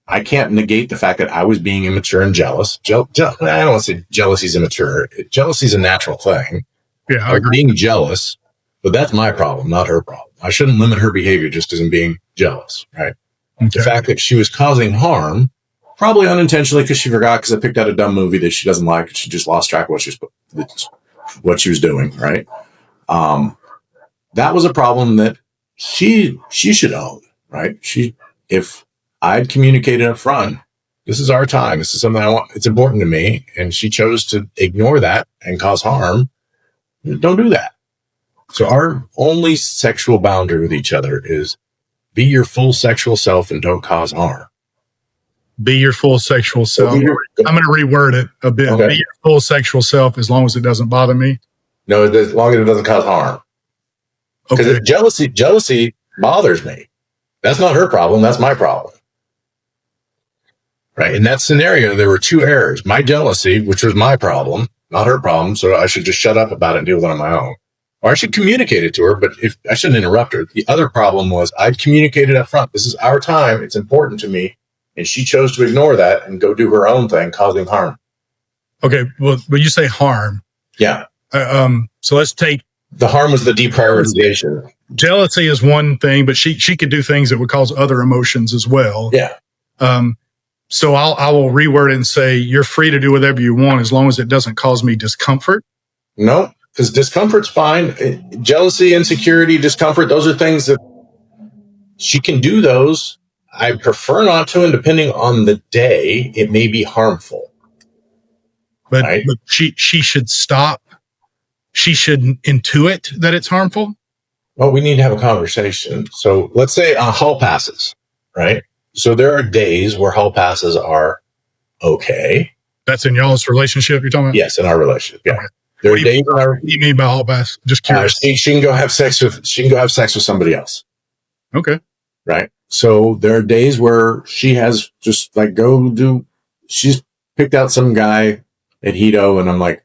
I can't negate the fact that I was being immature and jealous. I don't want to say jealousy is immature. Jealousy is a natural thing. Yeah, I was being jealous, but that's my problem, not her problem. I shouldn't limit her behavior just because I'm being jealous, right? Okay. The fact that she was causing harm, probably unintentionally because she forgot because I picked out a dumb movie that she doesn't like. She just lost track of what she was doing, right? That was a problem that she should own, right? If I'd communicated up front, this is our time. This is something I want. It's important to me. And she chose to ignore that and cause harm. Don't do that. So our only sexual boundary with each other is be your full sexual self and don't cause harm. Be your full sexual self. I'm going to reword it a bit. Okay. Be your full sexual self as long as it doesn't bother me. No, as long as it doesn't cause harm. Because jealousy bothers me. That's not her problem. That's my problem. Right. In that scenario, there were two errors. My jealousy, which was my problem, not her problem. So I should just shut up about it and deal with it on my own. Or I should communicate it to her, but if I shouldn't interrupt her. The other problem was I'd communicated up front. This is our time. It's important to me. And she chose to ignore that and go do her own thing, causing harm. Okay. Well, when you say harm. Yeah. So let's take. The harm was the deprioritization. Jealousy is one thing, but she could do things that would cause other emotions as well. Yeah. So I will reword it and say, you're free to do whatever you want as long as it doesn't cause me discomfort. No, because discomfort's fine. Jealousy, insecurity, discomfort, those are things that she can do those. I prefer not to, and depending on the day, it may be harmful. But, right? But she should stop. She should intuit that it's harmful. Well, we need to have a conversation. So let's say hall passes, right? So there are days where hall passes are okay. That's in y'all's relationship you're talking about? Yes, in our relationship. Yeah. Okay. There are days what do you mean by hall pass? Just curious. She can go have sex with somebody else. Okay. Right. So there are days where she has just like she's picked out some guy at Hito, and I'm like,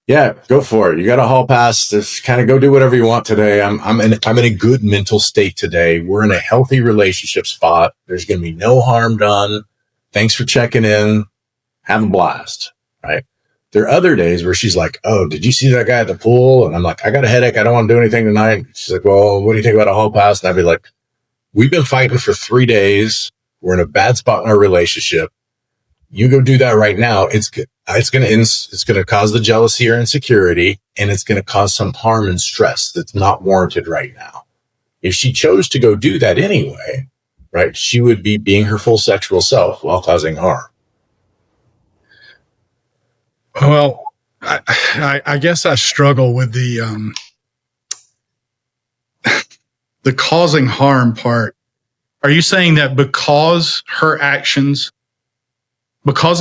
yeah, go for it. You got a hall pass. Just kind of go do whatever you want today. I'm in a good mental state today. We're in a healthy relationship spot. There's going to be no harm done. Thanks for checking in. Have a blast. Right. There are other days where she's like, oh, did you see that guy at the pool? And I'm like, I got a headache. I don't want to do anything tonight. She's like, well, what do you think about a hall pass? And I'd be like, we've been fighting for 3 days. We're in a bad spot in our relationship. You go do that right now. It's good. It's going to cause the jealousy or insecurity, and it's going to cause some harm and stress that's not warranted right now. If she chose to go do that anyway, right, she would be being her full sexual self while causing harm. Well, I guess I struggle with the causing harm part. Are you saying that because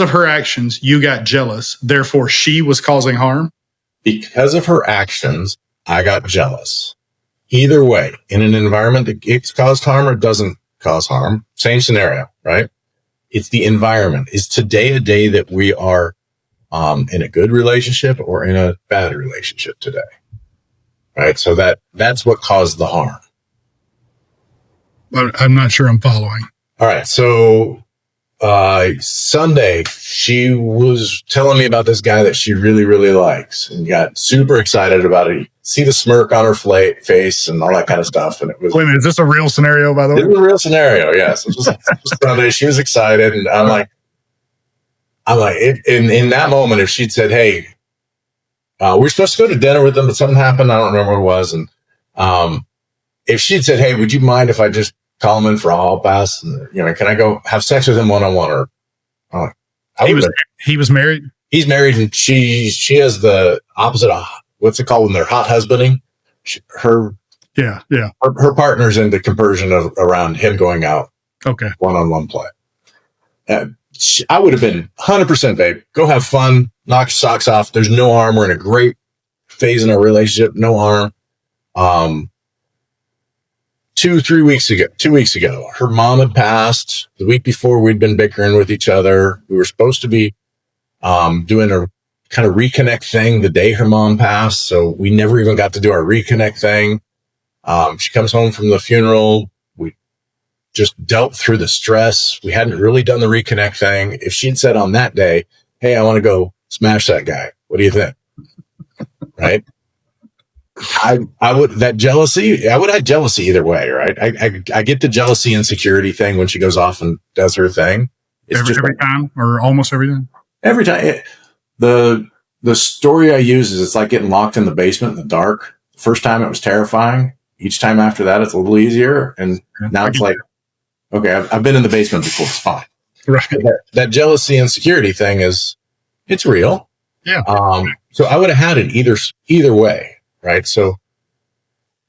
of her actions, you got jealous, therefore she was causing harm? Because of her actions, I got jealous. Either way, in an environment that it's caused harm or doesn't cause harm, same scenario, right? It's the environment. Is today a day that we are in a good relationship or in a bad relationship today? Right? So that's what caused the harm. I'm not sure I'm following. All right. So Sunday, she was telling me about this guy that she really, really likes and got super excited about it. You see the smirk on her face and all that kind of stuff. And it was. Wait a minute, is this a real scenario, by the way? It was a real scenario, yes. It was Sunday. She was excited. And I'm like, in that moment, if she'd said, hey, we're supposed to go to dinner with them, but something happened. I don't remember what it was. And if she'd said, hey, would you mind if I just call him in for a hall pass? And, can I go have sex with him one-on-one? Or he was married? He's married, and she has the opposite of, what's it called when they're hot husbanding? Her partner's into conversion around him going out. Okay. One-on-one play. I would have been 100%, babe. Go have fun. Knock your socks off. There's no harm. We're in a great phase in our relationship. No harm. 2 weeks ago, her mom had passed. The week before, we'd been bickering with each other. We were supposed to be doing a kind of reconnect thing the day her mom passed. So we never even got to do our reconnect thing. She comes home from the funeral. We just dealt through the stress. We hadn't really done the reconnect thing. If she'd said on that day, hey, I want to go smash that guy, what do you think? Right? I would have jealousy either way, right? I get the jealousy insecurity thing when she goes off and does her thing. It's every time or almost every time? Every time. The story I use is it's like getting locked in the basement in the dark. The first time it was terrifying. Each time after that, it's a little easier. And now it's like, okay, I've been in the basement before. It's fine. Right. That jealousy insecurity thing it's real. Yeah. So I would have had it either way. Right. So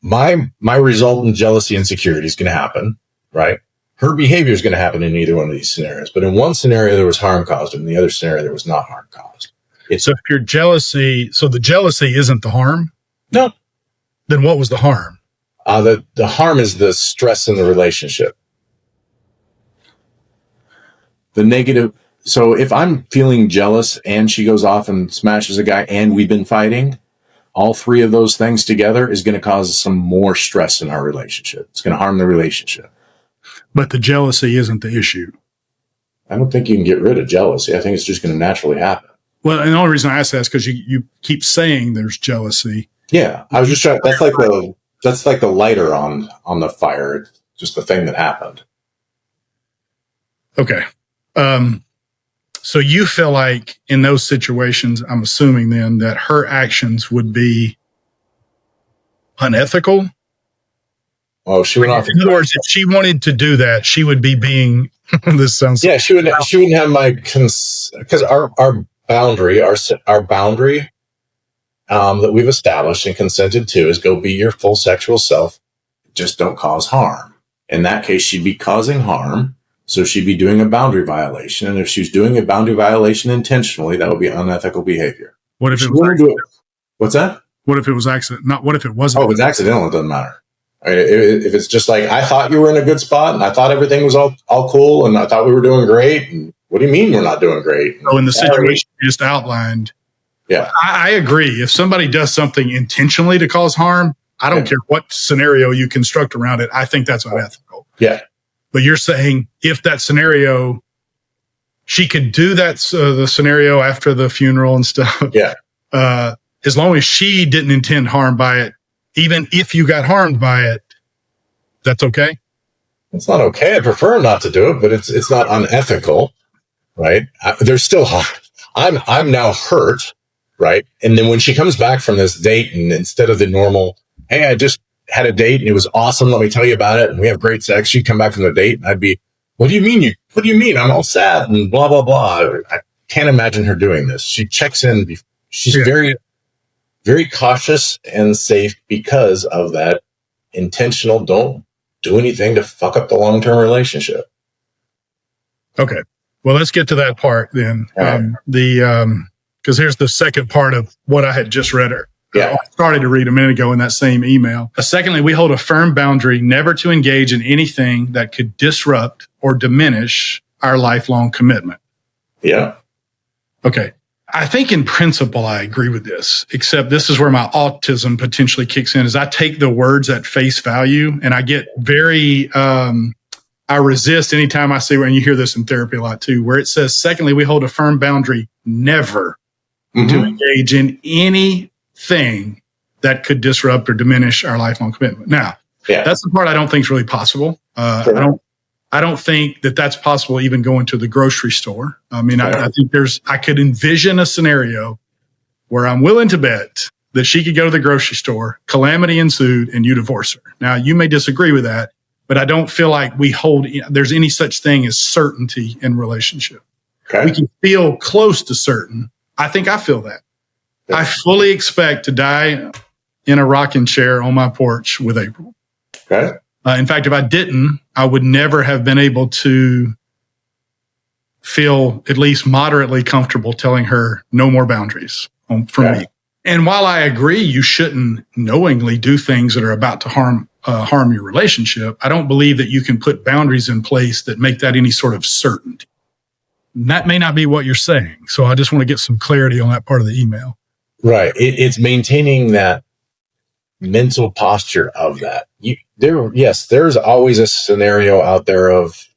my resultant jealousy insecurity is going to happen. Right. Her behavior is going to happen in either one of these scenarios. But in one scenario, there was harm caused. And in the other scenario, there was not harm caused. So if your jealousy, so the jealousy isn't the harm? No. Then what was the harm? The harm is the stress in the relationship. The negative. So if I'm feeling jealous and she goes off and smashes a guy and we've been fighting, all three of those things together is going to cause some more stress in our relationship. It's going to harm the relationship. But the jealousy isn't the issue. I don't think you can get rid of jealousy. I think it's just going to naturally happen. Well, and the only reason I ask that is because you keep saying there's jealousy. Yeah, I was just trying. That's like the lighter on the fire. It's just the thing that happened. Okay. So you feel like in those situations, I'm assuming then that her actions would be unethical. Oh, she went off. In other words, if she wanted to do that, she would be being. This sounds. Yeah, she wouldn't have my because our boundary that we've established and consented to is go be your full sexual self. Just don't cause harm. In that case, she'd be causing harm. So she'd be doing a boundary violation. And if she's doing a boundary violation intentionally, that would be unethical behavior. What if it was accidental? What's that? What if it was accident? Not what if it wasn't? Oh, if it's accidental, it doesn't matter. I mean, if it's just like, I thought you were in a good spot and I thought everything was all cool and I thought we were doing great. And what do you mean we're not doing great? So in the situation you just outlined, yeah, I agree. If somebody does something intentionally to cause harm, I don't care what scenario you construct around it. I think that's unethical. Yeah. But you're saying if that scenario, she could do that, the scenario after the funeral and stuff. Yeah. As long as she didn't intend harm by it, even if you got harmed by it, that's okay? It's not okay. I prefer not to do it, but it's not unethical, right? There's still harm. I'm now hurt, right? And then when she comes back from this date and instead of the normal, hey, I just had a date and it was awesome. Let me tell you about it. And we have great sex. She'd come back from the date and I'd be, what do you mean? I'm all sad and blah, blah, blah. I can't imagine her doing this. She checks in. She's very, very cautious and safe because of that intentional, don't do anything to fuck up the long-term relationship. Okay. Well, let's get to that part then. Because here's the second part of what I had just read. I started to read a minute ago in that same email. Secondly, we hold a firm boundary never to engage in anything that could disrupt or diminish our lifelong commitment. Yeah. Okay. I think in principle, I agree with this, except this is where my autism potentially kicks in, is I take the words at face value and I get very, I resist anytime I see, and you hear this in therapy a lot too, where it says, secondly, we hold a firm boundary never to engage in anything that could disrupt or diminish our lifelong commitment. Now, that's the part I don't think is really possible. I don't think that that's possible even going to the grocery store. I mean, I think I could envision a scenario where I'm willing to bet that she could go to the grocery store, calamity ensued, and you divorce her. Now, you may disagree with that, but I don't feel like there's any such thing as certainty in relationship. Okay. We can feel close to certain. I think I feel that. Yeah. I fully expect to die in a rocking chair on my porch with April. Okay. In fact, if I didn't, I would never have been able to feel at least moderately comfortable telling her no more boundaries from me. And while I agree you shouldn't knowingly do things that are about to harm harm your relationship. I don't believe that you can put boundaries in place that make that any sort of certainty. And that may not be what you're saying. So I just want to get some clarity on that part of the email. Right. It's maintaining that mental posture of that. There's always a scenario out there of,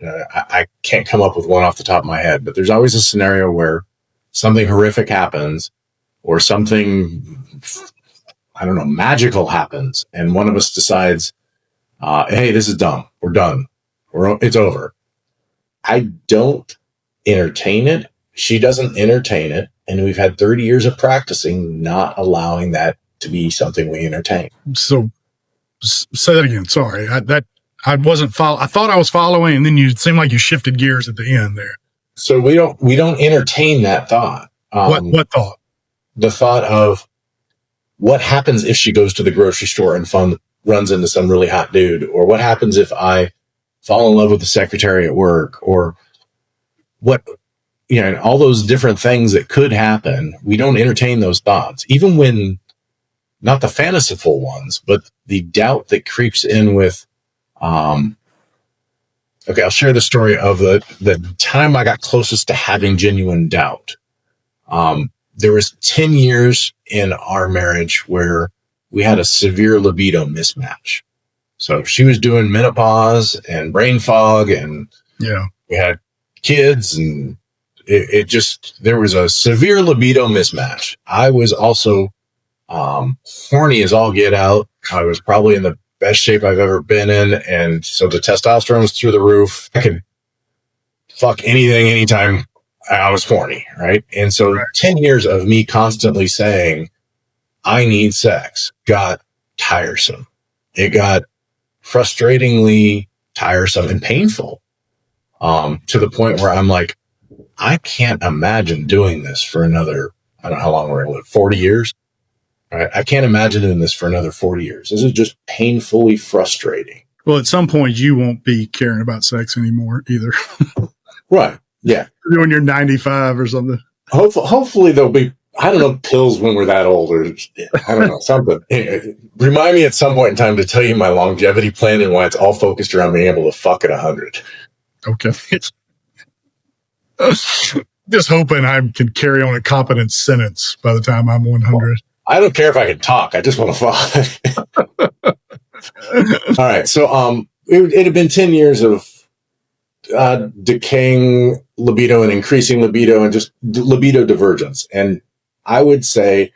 I can't come up with one off the top of my head, but there's always a scenario where something horrific happens or something, I don't know, magical happens. And one of us decides, hey, this is dumb. We're done. It's over. I don't entertain it. She doesn't entertain it. And we've had 30 years of practicing not allowing that to be something we entertain. So say that again. Sorry. I wasn't I thought I was following, and then you seemed like you shifted gears at the end there. So we don't entertain that thought. What thought? The thought of what happens if she goes to the grocery store and runs into some really hot dude, or what happens if I fall in love with the secretary at work, or what, all those different things that could happen. We don't entertain those thoughts, even when not the fanciful ones, but the doubt that creeps in with, okay, I'll share the story of the time I got closest to having genuine doubt. There was 10 years in our marriage where we had a severe libido mismatch. So she was doing menopause and brain fog, and we had kids, and there was a severe libido mismatch. I was also horny as all get out. I was probably in the best shape I've ever been in. And so the testosterone was through the roof. I could fuck anything, anytime I was horny. Right. And so 10 years of me constantly saying, I need sex got tiresome. It got frustratingly tiresome and painful, to the point where I'm like, I can't imagine doing this for another, I don't know how long we're going to live, 40 years. Right? I can't imagine doing this for another 40 years. This is just painfully frustrating. Well, at some point, you won't be caring about sex anymore either. Right. Yeah. When you're 95 or something. Hopefully there'll be, I don't know, pills when we're that old, or I don't know, something. Remind me at some point in time to tell you my longevity plan and why it's all focused around being able to fuck at 100. Okay. Just hoping I can carry on a competent sentence by the time I'm 100. I don't care if I can talk. I just want to fuck. All right. So it had been 10 years of decaying libido and increasing libido and just libido divergence. And I would say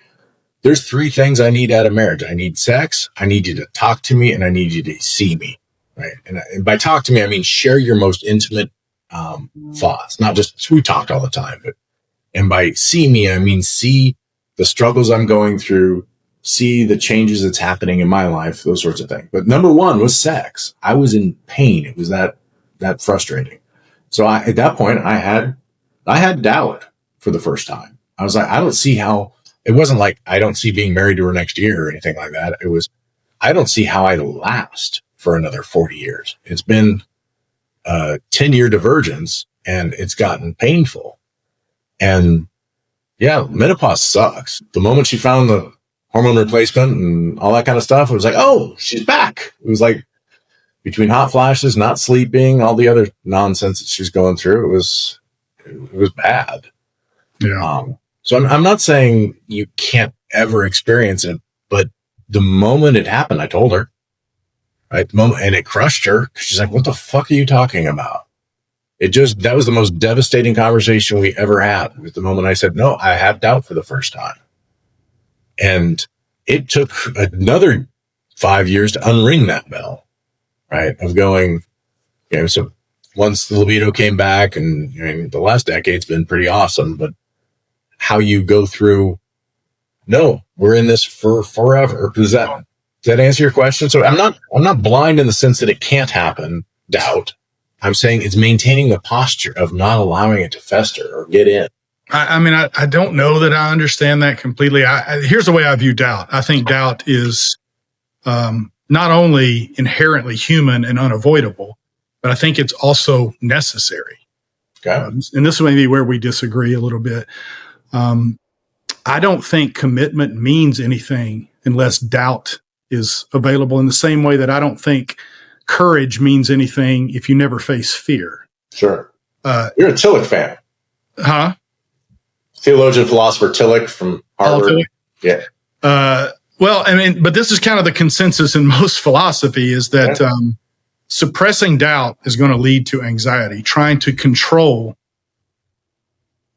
there's 3 things I need out of marriage. I need sex, I need you to talk to me, and I need you to see me. Right. And by talk to me, I mean share your most intimate thoughts, not just we talked all the time, and by see me, I mean see the struggles I'm going through, see the changes that's happening in my life, those sorts of things. But number 1 was sex. I was in pain. It was that frustrating. So at that point, I had doubt for the first time. I was like, I don't see how. It wasn't like I don't see being married to her next year or anything like that. It was, I don't see how I last for another 40 years. It's been a 10-year divergence, and it's gotten painful. And yeah, menopause sucks. The moment she found the hormone replacement and all that kind of stuff, it was like, oh, she's back. It was like between hot flashes, not sleeping, all the other nonsense that she's going through, it was bad. Yeah. So I'm not saying you can't ever experience it, but the moment it happened, I told her, right? The moment, and it crushed her. She's like, what the fuck are you talking about? That was the most devastating conversation we ever had. With the moment I said, no, I have doubt for the first time. And it took another 5 years to unring that bell, right? Of going, so once the libido came back, and the last decade's been pretty awesome, but how you go through, no, we're in this for forever. Does that answer your question? So I'm not blind in the sense that it can't happen, doubt. I'm saying it's maintaining the posture of not allowing it to fester or get in. I don't know that I understand that completely. Here's the way I view doubt. I think doubt is not only inherently human and unavoidable, but I think it's also necessary. Okay. And this may be where we disagree a little bit. I don't think commitment means anything unless doubt is available in the same way that I don't think courage means anything if you never face fear. Sure. You're a Tillich fan. Huh? Theologian, philosopher Tillich from Harvard. Tillich? Yeah. Well, I mean, but this is kind of the consensus in most philosophy is that suppressing doubt is going to lead to anxiety. Trying to control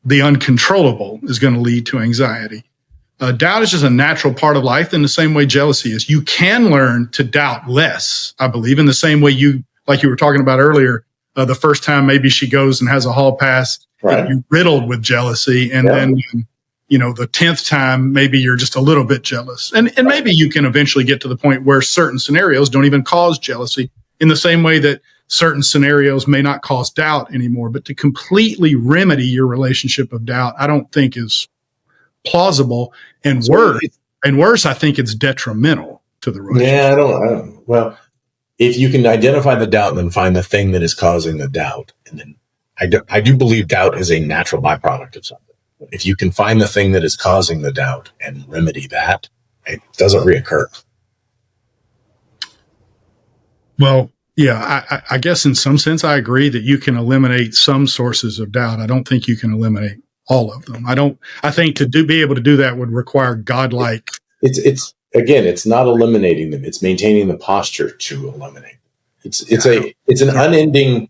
the uncontrollable is going to lead to anxiety. Doubt is just a natural part of life in the same way jealousy is. You can learn to doubt less, I believe, in the same way like you were talking about earlier, the first time maybe she goes and has a hall pass, right. You're riddled with jealousy. And then, the 10th time, maybe you're just a little bit jealous. And maybe you can eventually get to the point where certain scenarios don't even cause jealousy in the same way that certain scenarios may not cause doubt anymore. But to completely remedy your relationship of doubt, I don't think is plausible, and worse, I think it's detrimental to the relationship. Yeah, I don't. Well, if you can identify the doubt and then find the thing that is causing the doubt, and then I do believe doubt is a natural byproduct of something. If you can find the thing that is causing the doubt and remedy that, it doesn't reoccur. Well, yeah, I guess in some sense I agree that you can eliminate some sources of doubt. I don't think you can eliminate all of them. I think be able to do that would require godlike. It's not eliminating them. It's maintaining the posture to eliminate. It's an unending.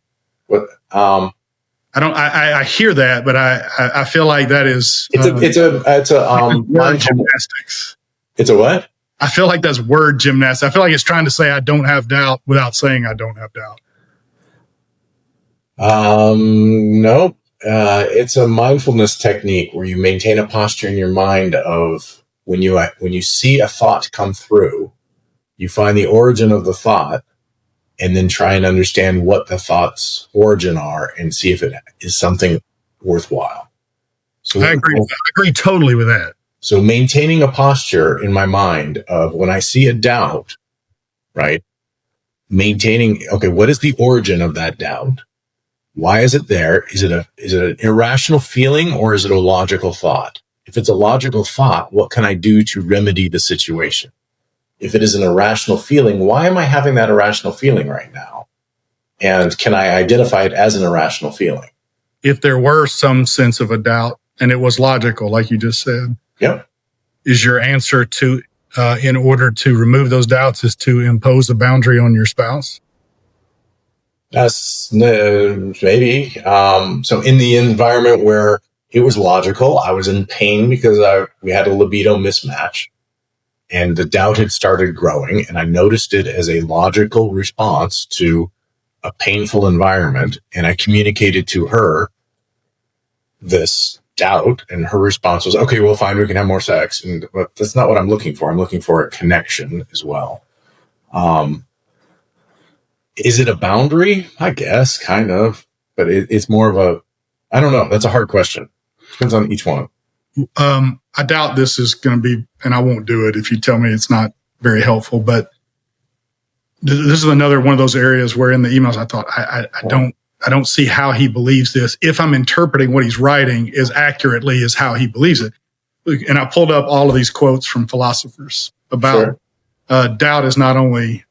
I hear that, but I feel like that is. It's a word gymnastics. It's a what? I feel like that's word gymnastics. I feel like it's trying to say I don't have doubt without saying I don't have doubt. Nope. It's a mindfulness technique where you maintain a posture in your mind of when you see a thought come through, you find the origin of the thought and then try and understand what the thought's origin are and see if it is something worthwhile. So I agree totally with that. So maintaining a posture in my mind of when I see a doubt, right? Maintaining, okay, what is the origin of that doubt? Why is it there? Is it an irrational feeling or is it a logical thought? If it's a logical thought, what can I do to remedy the situation? If it is an irrational feeling, why am I having that irrational feeling right now? And can I identify it as an irrational feeling? If there were some sense of a doubt and it was logical, like you just said, yep. Is your answer to, in order to remove those doubts, is to impose a boundary on your spouse? That's maybe. So in the environment where it was logical, I was in pain because we had a libido mismatch and the doubt had started growing, and I noticed it as a logical response to a painful environment. And I communicated to her this doubt, and her response was, okay, well, fine, we can have more sex. But that's not what I'm looking for. I'm looking for a connection as well. Is it a boundary? I guess, kind of, but it's more of I don't know. That's a hard question. Depends on each one. I doubt this is going to be, and I won't do it if you tell me it's not very helpful, but this is another one of those areas where in the emails I thought, I don't see how he believes this. If I'm interpreting what he's writing as accurately as how he believes it. And I pulled up all of these quotes from philosophers about doubt is not only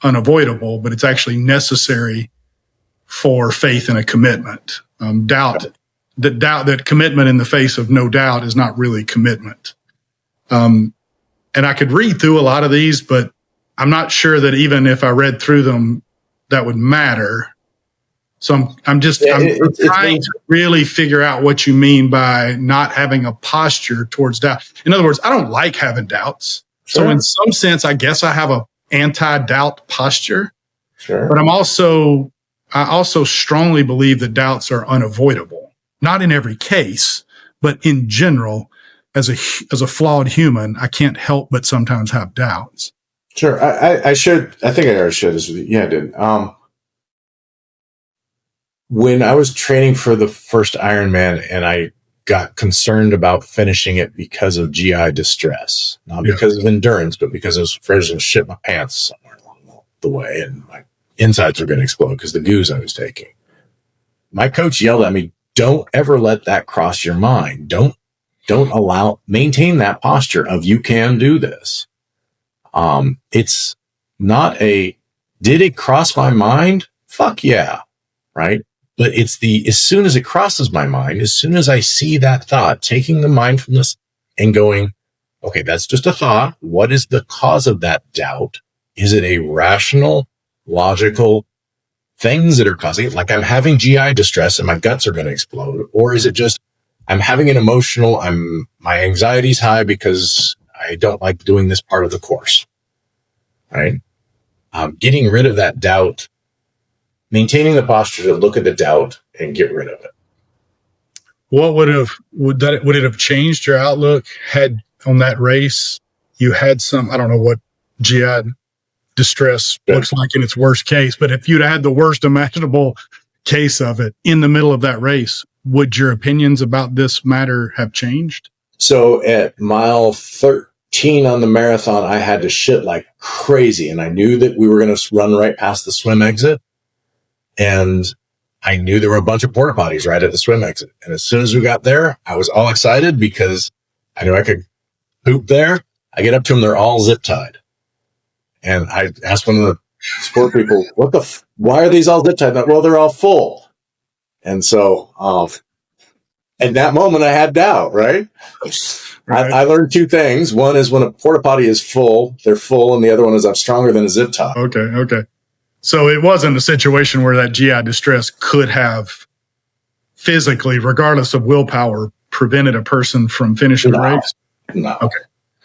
unavoidable, but it's actually necessary for faith and a commitment. That commitment in the face of no doubt is not really commitment. And I could read through a lot of these, but I'm not sure that even if I read through them, that would matter. So I'm trying to really figure out what you mean by not having a posture towards doubt. In other words, I don't like having doubts. Sure. So in some sense, I guess I have a anti-doubt posture. Sure. But I also strongly believe that doubts are unavoidable. Not in every case, but in general, as a flawed human, I can't help but sometimes have doubts. Sure. I should. I think I already should. Yeah, I did. When I was training for the first Ironman and I got concerned about finishing it because of GI distress, not because of endurance, but because I was afraid to shit my pants somewhere along the way and my insides were going to explode because the goos I was taking. My coach yelled at me, don't ever let that cross your mind. Don't maintain that posture of you can do this. It's not did it cross my mind? Fuck yeah. Right. But it's as soon as it crosses my mind, as soon as I see that thought, taking the mindfulness and going, okay, that's just a thought. What is the cause of that doubt? Is it a rational, logical things that are causing it? Like I'm having GI distress and my guts are going to explode. Or is it just I'm having an emotional, my anxiety's high because I don't like doing this part of the course. Right. Getting rid of that doubt, maintaining the posture to look at the doubt and get rid of it. What would it have changed your outlook had on that race you had some, I don't know what GI distress looks like in its worst case, but if you'd had the worst imaginable case of it in the middle of that race, would your opinions about this matter have changed? So at mile 13 on the marathon, I had to shit like crazy. And I knew that we were going to run right past the swim exit. And I knew there were a bunch of porta potties right at the swim exit. And as soon as we got there, I was all excited because I knew I could poop there. I get up to them. They're all zip tied. And I asked one of the sport people, why are these all zip tied? Well, they're all full. And so, at that moment I had doubt, right? I learned two things. One is when a porta potty is full, they're full. And the other one is I'm stronger than a zip tie. Okay. So it wasn't a situation where that GI distress could have physically, regardless of willpower, prevented a person from finishing the race? No. Okay.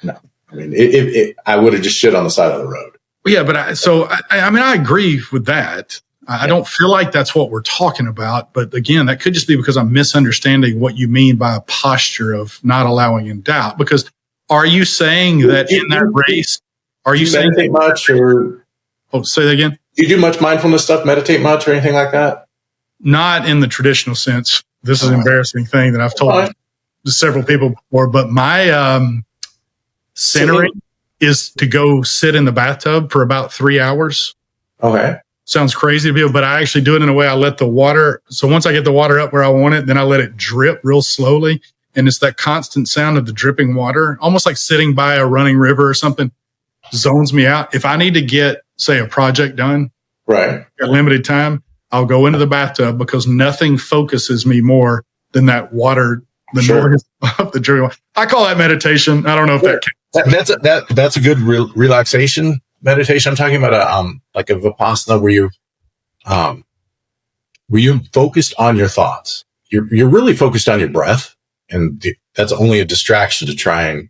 No. I mean, I would have just shit on the side of the road. Yeah, but I agree with that. I don't feel like that's what we're talking about. But again, that could just be because I'm misunderstanding what you mean by a posture of not allowing in doubt. Because are you saying that in that race, are you saying meditate much or? Oh, say that again. Do you do much mindfulness stuff, meditate much or anything like that? Not in the traditional sense. This is an embarrassing thing that I've told several people before, but my centering is to go sit in the bathtub for about 3 hours. Okay. Sounds crazy to people, but I actually do it in a way I let the water. So once I get the water up where I want it, then I let it drip real slowly. And it's that constant sound of the dripping water, almost like sitting by a running river or something, zones me out. If I need to get, say, a project done, right, at limited time, I'll go into the bathtub because nothing focuses me more than that water, the noise of the dripping water. I call that meditation. I don't know if that's a good relaxation meditation. I'm talking about like a vipassana where you're focused on your thoughts. You're really focused on your breath, and that's only a distraction to try and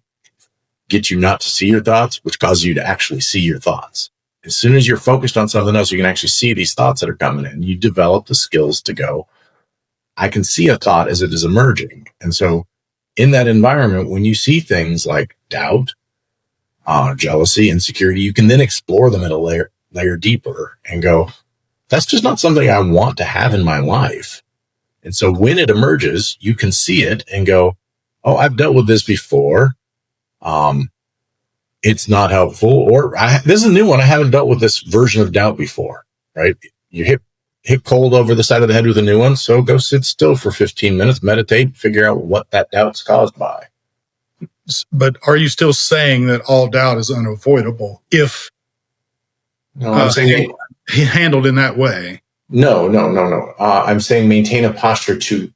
get you not to see your thoughts, which causes you to actually see your thoughts. As soon as you're focused on something else, you can actually see these thoughts that are coming in. You develop the skills to go, I can see a thought as it is emerging. And so in that environment, when you see things like doubt, jealousy, insecurity, you can then explore them at a layer deeper and go, that's just not something I want to have in my life. And so when it emerges, you can see it and go, oh, I've dealt with this before. It's not helpful. Or this is a new one. I haven't dealt with this version of doubt before, right? You hit cold over the side of the head with a new one. So go sit still for 15 minutes, meditate, figure out what that doubt's caused by. But are you still saying that all doubt is unavoidable if I'm saying handled in that way? No. I'm saying maintain a posture to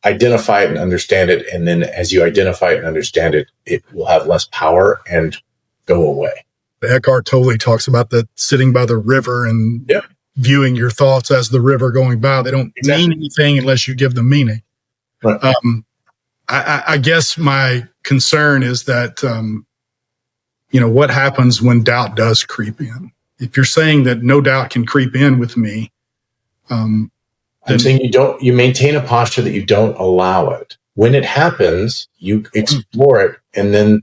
identify it and understand it. And then as you identify it and understand it, it will have less power and go away. Eckhart totally talks about that sitting by the river and viewing your thoughts as the river going by. They don't mean anything unless you give them meaning. Right. I guess my concern is that, what happens when doubt does creep in? If you're saying that no doubt can creep in with me, I'm saying you maintain a posture that you don't allow it. When it happens, you explore it and then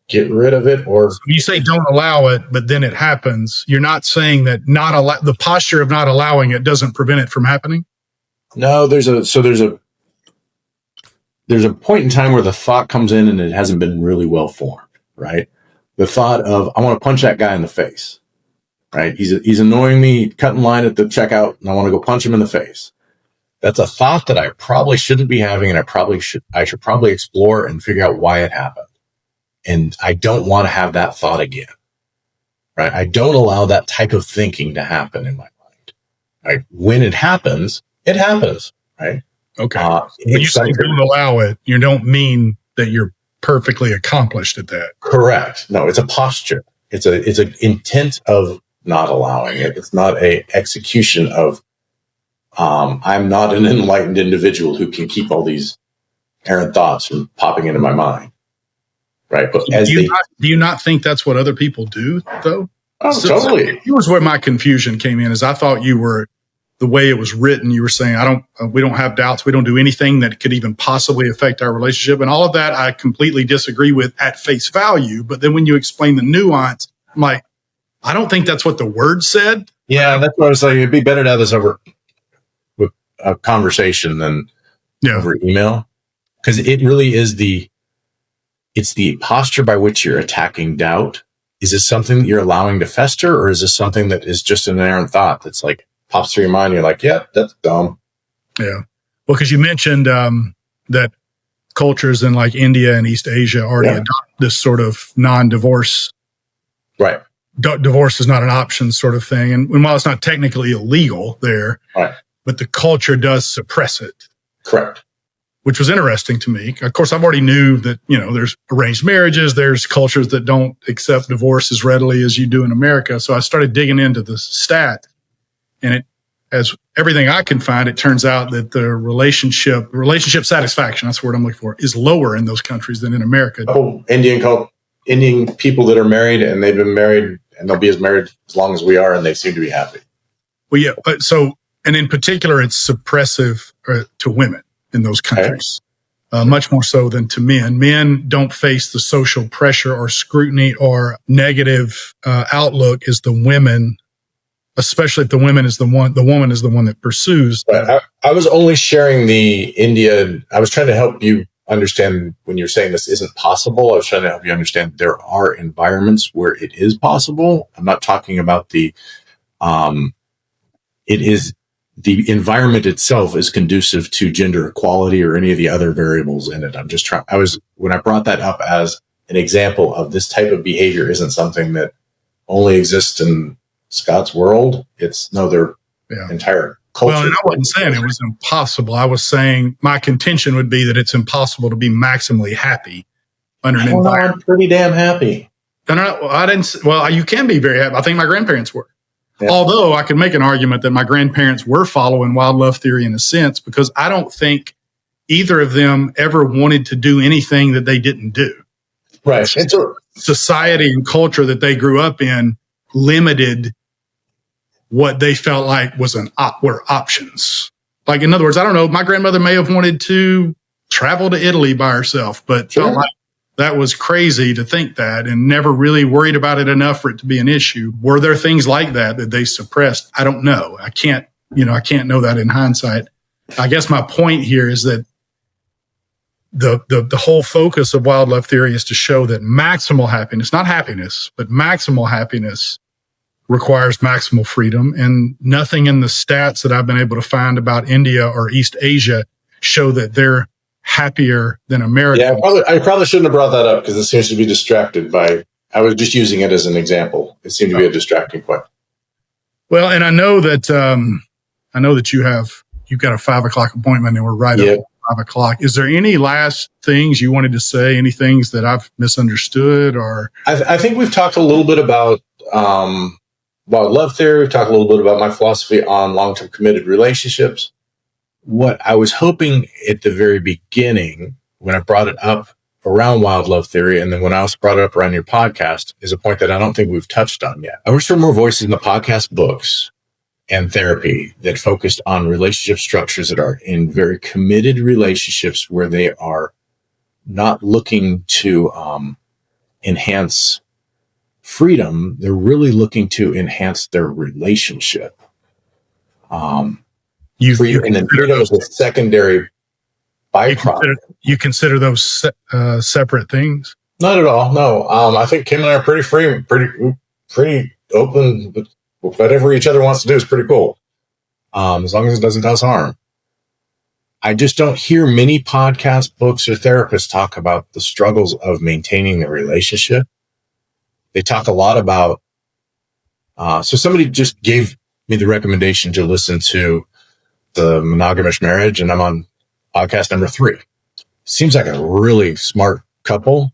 get rid of it. Or you say don't allow it, but then it happens. You're not saying that the posture of not allowing it doesn't prevent it from happening? No, there's a point in time where the thought comes in and it hasn't been really well formed, right? The thought of, I want to punch that guy in the face, right? He's annoying me, cutting line at the checkout, and I want to go punch him in the face. That's a thought that I probably shouldn't be having, and I should probably explore and figure out why it happened. And I don't want to have that thought again. right? I don't allow that type of thinking to happen in my mind. Right? When it happens, right? Okay. When you say don't allow it, you don't mean that you're perfectly accomplished at that. Correct. No, it's a posture. It's an intent of not allowing it. It's not a execution of, I'm not an enlightened individual who can keep all these errant thoughts from popping into my mind. Right. But do you not think that's what other people do though? Oh, totally. Here's where my confusion came in, is I thought you were, the way it was written, you were saying, we don't have doubts. We don't do anything that could even possibly affect our relationship. And all of that, I completely disagree with at face value. But then when you explain the nuance, I'm like, I don't think that's what the word said. Yeah, that's what I was saying. It'd be better to have this over with a conversation than over email. Because it really is it's the posture by which you're attacking doubt. Is this something that you're allowing to fester, or is this something that is just an errant thought that's like pops through your mind? And you're like, yeah, that's dumb. Yeah. Well, because you mentioned that cultures in like India and East Asia already adopt this sort of non-divorce. Right. Divorce is not an option sort of thing. And while it's not technically illegal there, right, but the culture does suppress it. Correct. Which was interesting to me. Of course, I've already knew that, there's arranged marriages, there's cultures that don't accept divorce as readily as you do in America. So I started digging into the stat, and as everything I can find, it turns out that the relationship satisfaction, that's the word I'm looking for, is lower in those countries than in America. Oh, Indian people that are married, and they've been married, and they'll be married as long as we are, and they seem to be happy. Well, yeah. And in particular, it's suppressive to women in those countries, much more so than to men. Men don't face the social pressure or scrutiny or negative outlook as the women, especially if the woman is the one that pursues. I was only sharing the India. I was trying to help you understand when you're saying this isn't possible. I was trying to help you understand there are environments where it is possible. I'm not talking about the environment itself is conducive to gender equality or any of the other variables in it. When I brought that up as an example of this type of behavior isn't something that only exists in Scott's world. It's their entire culture. Well, and I wasn't saying it was impossible. I was saying my contention would be that it's impossible to be maximally happy under an environment. I'm pretty damn happy. No, I didn't. Well, you can be very happy. I think my grandparents were. Yeah. Although I could make an argument that my grandparents were following wild love theory in a sense, because I don't think either of them ever wanted to do anything that they didn't do. Right. And so society and culture that they grew up in limited what they felt like were options. Like, in other words, I don't know, my grandmother may have wanted to travel to Italy by herself, but felt like that was crazy to think that, and never really worried about it enough for it to be an issue. Were there things like that they suppressed? I don't know. I can't know that in hindsight. I guess my point here is that the whole focus of wild love theory is to show that maximal happiness, not happiness, but maximal happiness requires maximal freedom. And nothing in the stats that I've been able to find about India or East Asia show that they're happier than America. Yeah, I probably shouldn't have brought that up because it seems to be distracted by. I was just using it as an example. It seemed to be a distracting point. Well, and I know that you've got a 5:00 appointment, and we're right up at 5:00. Is there any last things you wanted to say? Any things that I've misunderstood? Or I think we've talked a little bit about love theory. We've talked a little bit about my philosophy on long-term committed relationships. What I was hoping at the very beginning, when I brought it up around wild love theory, and then when I also brought it up around your podcast, is a point that I don't think we've touched on yet. I wish there were more voices in the podcast books and therapy that focused on relationship structures that are in very committed relationships where they are not looking to enhance freedom. They're really looking to enhance their relationship. And then freedom is a secondary byproduct. You consider those separate things? Not at all. No. I think Kim and I are pretty free, pretty open. But whatever each other wants to do is pretty cool. As long as it doesn't cause harm. I just don't hear many podcast books or therapists talk about the struggles of maintaining the relationship. They talk a lot about So somebody just gave me the recommendation to listen to The Monogamous Marriage, and I'm on podcast number 3. Seems like a really smart couple,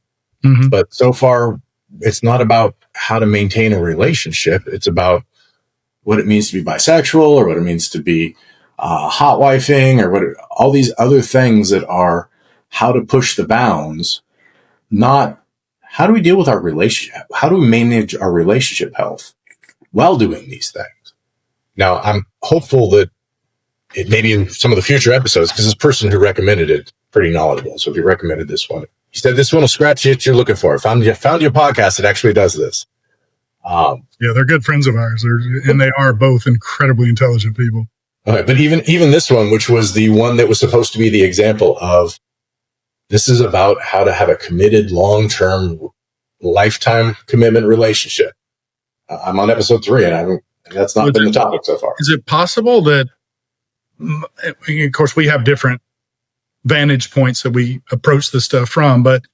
but so far it's not about how to maintain a relationship. It's about what it means to be bisexual, or what it means to be hot wifing, or what all these other things that are how to push the bounds, not how do we deal with our relationship? How do we manage our relationship health while doing these things? Now, I'm hopeful that it may be in some of the future episodes, because this person who recommended it pretty knowledgeable. So if you recommended this one, he said this one will scratch the itch you're looking for. Found your podcast that actually does this. Yeah, they're good friends of ours, and they are both incredibly intelligent people. Okay, but even this one, which was the one that was supposed to be the example of, this is about how to have a committed, long-term, lifetime commitment relationship. I'm on episode 3, and that's not been the topic so far. Is it possible that, of course, we have different vantage points that we approach this stuff from, but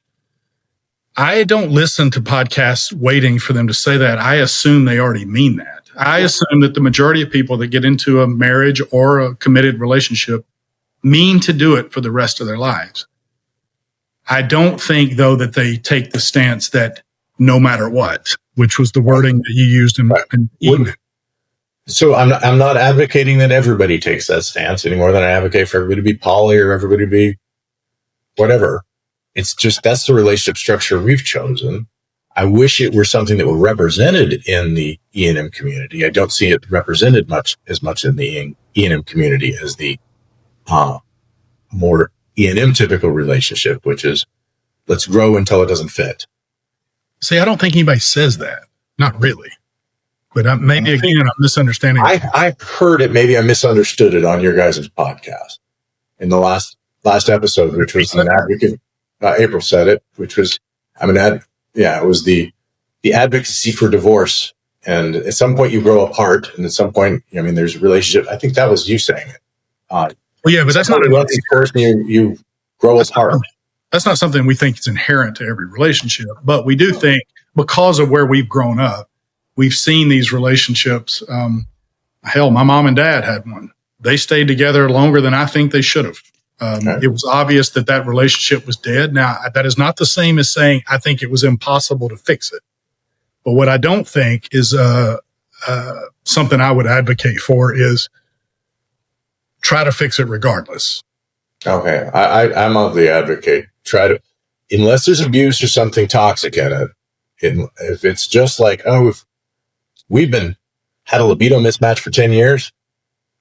I don't listen to podcasts waiting for them to say that. I assume they already mean that. I assume that the majority of people that get into a marriage or a committed relationship mean to do it for the rest of their lives. I don't think, though, that they take the stance that no matter what, which was the wording that you used in email. So I'm not advocating that everybody takes that stance any more than I advocate for everybody to be poly or everybody to be whatever. It's just, that's the relationship structure we've chosen. I wish it were something that were represented in the E&M community. I don't see it represented as much in the E&M community as the more E&M typical relationship, which is let's grow until it doesn't fit. See, I don't think anybody says that. Not really. But maybe, again, I'm misunderstanding. I heard it. Maybe I misunderstood it on your guys' podcast in the last episode, which was an advocate. April said it, which was, it was the advocacy for divorce. And at some point you grow apart, and at some point, there's a relationship. I think that was you saying it. Well, yeah, but that's not a person you grow apart. That's not something we think is inherent to every relationship, but we do think, because of where we've grown up, we've seen these relationships. Hell, my mom and dad had one. They stayed together longer than I think they should have. It was obvious that relationship was dead. Now, that is not the same as saying I think it was impossible to fix it. But what I don't think is something I would advocate for is try to fix it regardless. Okay, I'm of the advocate. Try to, unless there's abuse or something toxic in it. If it's just like, if we've had a libido mismatch for 10 years,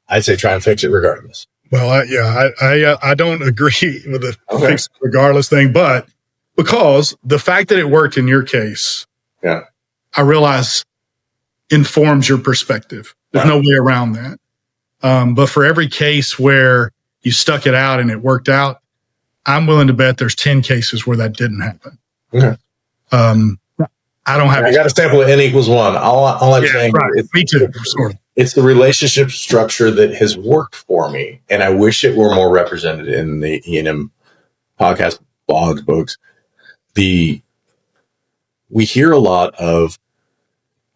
I'd say try and fix it regardless. Well, I don't agree with the fix it regardless thing, but because the fact that it worked in your case, I realize informs your perspective. There's no way around that. But for every case where you stuck it out and it worked out, I'm willing to bet there's 10 cases where that didn't happen. Okay. I don't have. I got a sample of N equals 1. All I'm saying is, me too. Sort of. It's the relationship structure that has worked for me, and I wish it were more represented in the E&M podcast, blogs, books. We hear a lot of,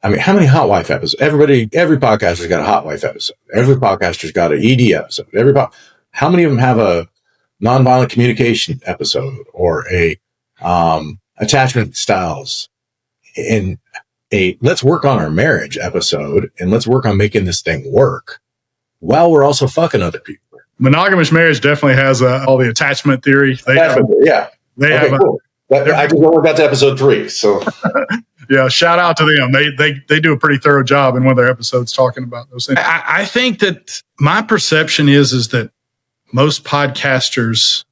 how many hot wife episodes? Every podcaster's got a hot wife episode. Every podcaster's got an ED episode. How many of them have a nonviolent communication episode or a attachment styles and a let's work on our marriage episode, and let's work on making this thing work while we're also fucking other people? Monogamous marriage definitely has all the attachment theory. They have. Cool. I just only got to episode 3, so yeah. Shout out to them. They do a pretty thorough job in one of their episodes talking about those things. I think that my perception is that most podcasters.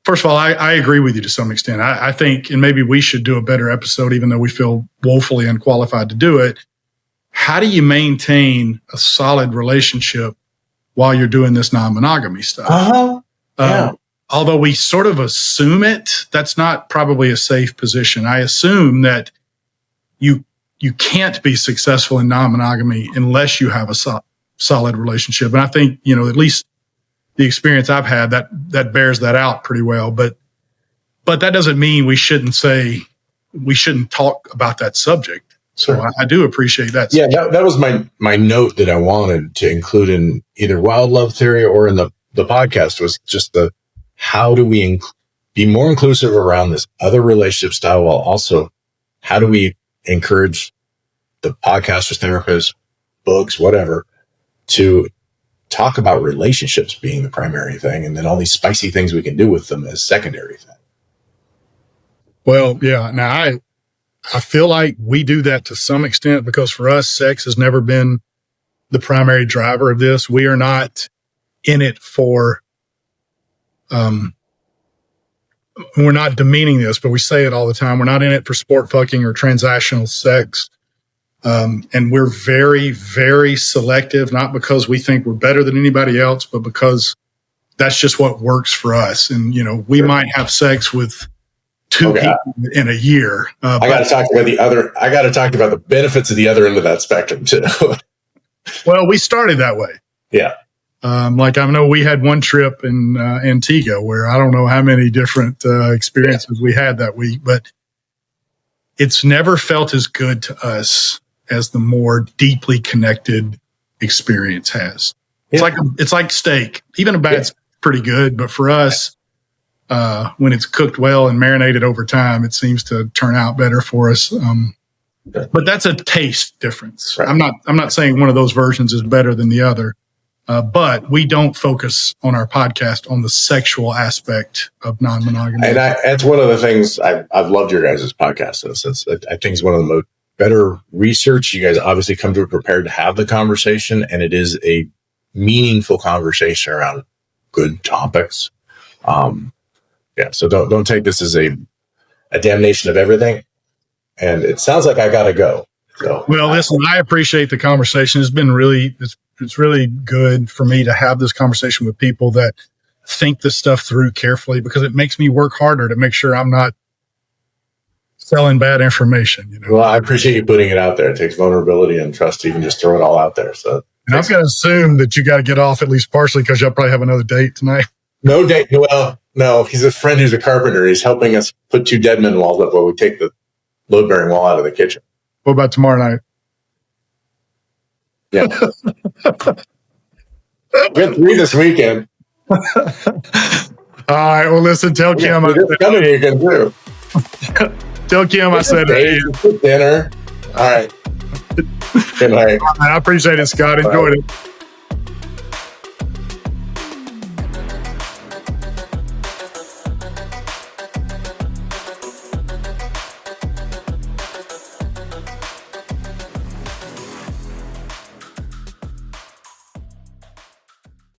First of all, I agree with you to some extent. I think, and maybe we should do a better episode, even though we feel woefully unqualified to do it. How do you maintain a solid relationship while you're doing this non-monogamy stuff? Although we sort of assume it, that's not probably a safe position. I assume that you can't be successful in non-monogamy unless you have a solid relationship. And I think, at least the experience I've had, that bears that out pretty well. But that doesn't mean we shouldn't talk about that subject. So I do appreciate that. Yeah, that was my note that I wanted to include in either Wild Love Theory or in the podcast, was just how do we be more inclusive around this other relationship style, while also how do we encourage the podcasters, therapists, books, whatever, to talk about relationships being the primary thing, and then all these spicy things we can do with them as secondary thing. Well, yeah. Now I feel like we do that to some extent, because for us, sex has never been the primary driver of this. We are not in it for, we're not demeaning this, but we say it all the time. We're not in it for sport fucking or transactional sex. And we're very, very selective, not because we think we're better than anybody else, but because that's just what works for us. And, we might have sex with two people in a year. I got to talk about the benefits of the other end of that spectrum too. Well, we started that way. Yeah. Like I know we had one trip in Antigua where I don't know how many different experiences we had that week, but it's never felt as good to us as the more deeply connected experience has. Yeah. It's like steak. Even a bad's pretty good, but for us, when it's cooked well and marinated over time, it seems to turn out better for us. But that's a taste difference. Right. I'm not saying one of those versions is better than the other. But we don't focus on our podcast on the sexual aspect of non-monogamy. And that's one of the things I've loved your guys' podcast. I think it's one of the most better research. You guys obviously come to it prepared to have the conversation, and it is a meaningful conversation around good topics. So don't take this as a damnation of everything. And it sounds like I got to go. So, well, listen, I appreciate the conversation. It's been it's really good for me to have this conversation with people that think this stuff through carefully, because it makes me work harder to make sure I'm not selling bad information. Well, I appreciate you putting it out there. It takes vulnerability and trust to even just throw it all out there. So, and I'm going to assume that you got to get off at least partially because y'all probably have another date tonight. No date. Well, no, he's a friend who's a carpenter. He's helping us put 2 dead men walls up while we take the load-bearing wall out of the kitchen. What about tomorrow night? Yeah. We had 3 this weekend. All right. Well, listen, tell Kim. Coming here again too. Tell Kim I said hey. Dinner. All right. Good night. I appreciate it, Scott. Enjoyed it.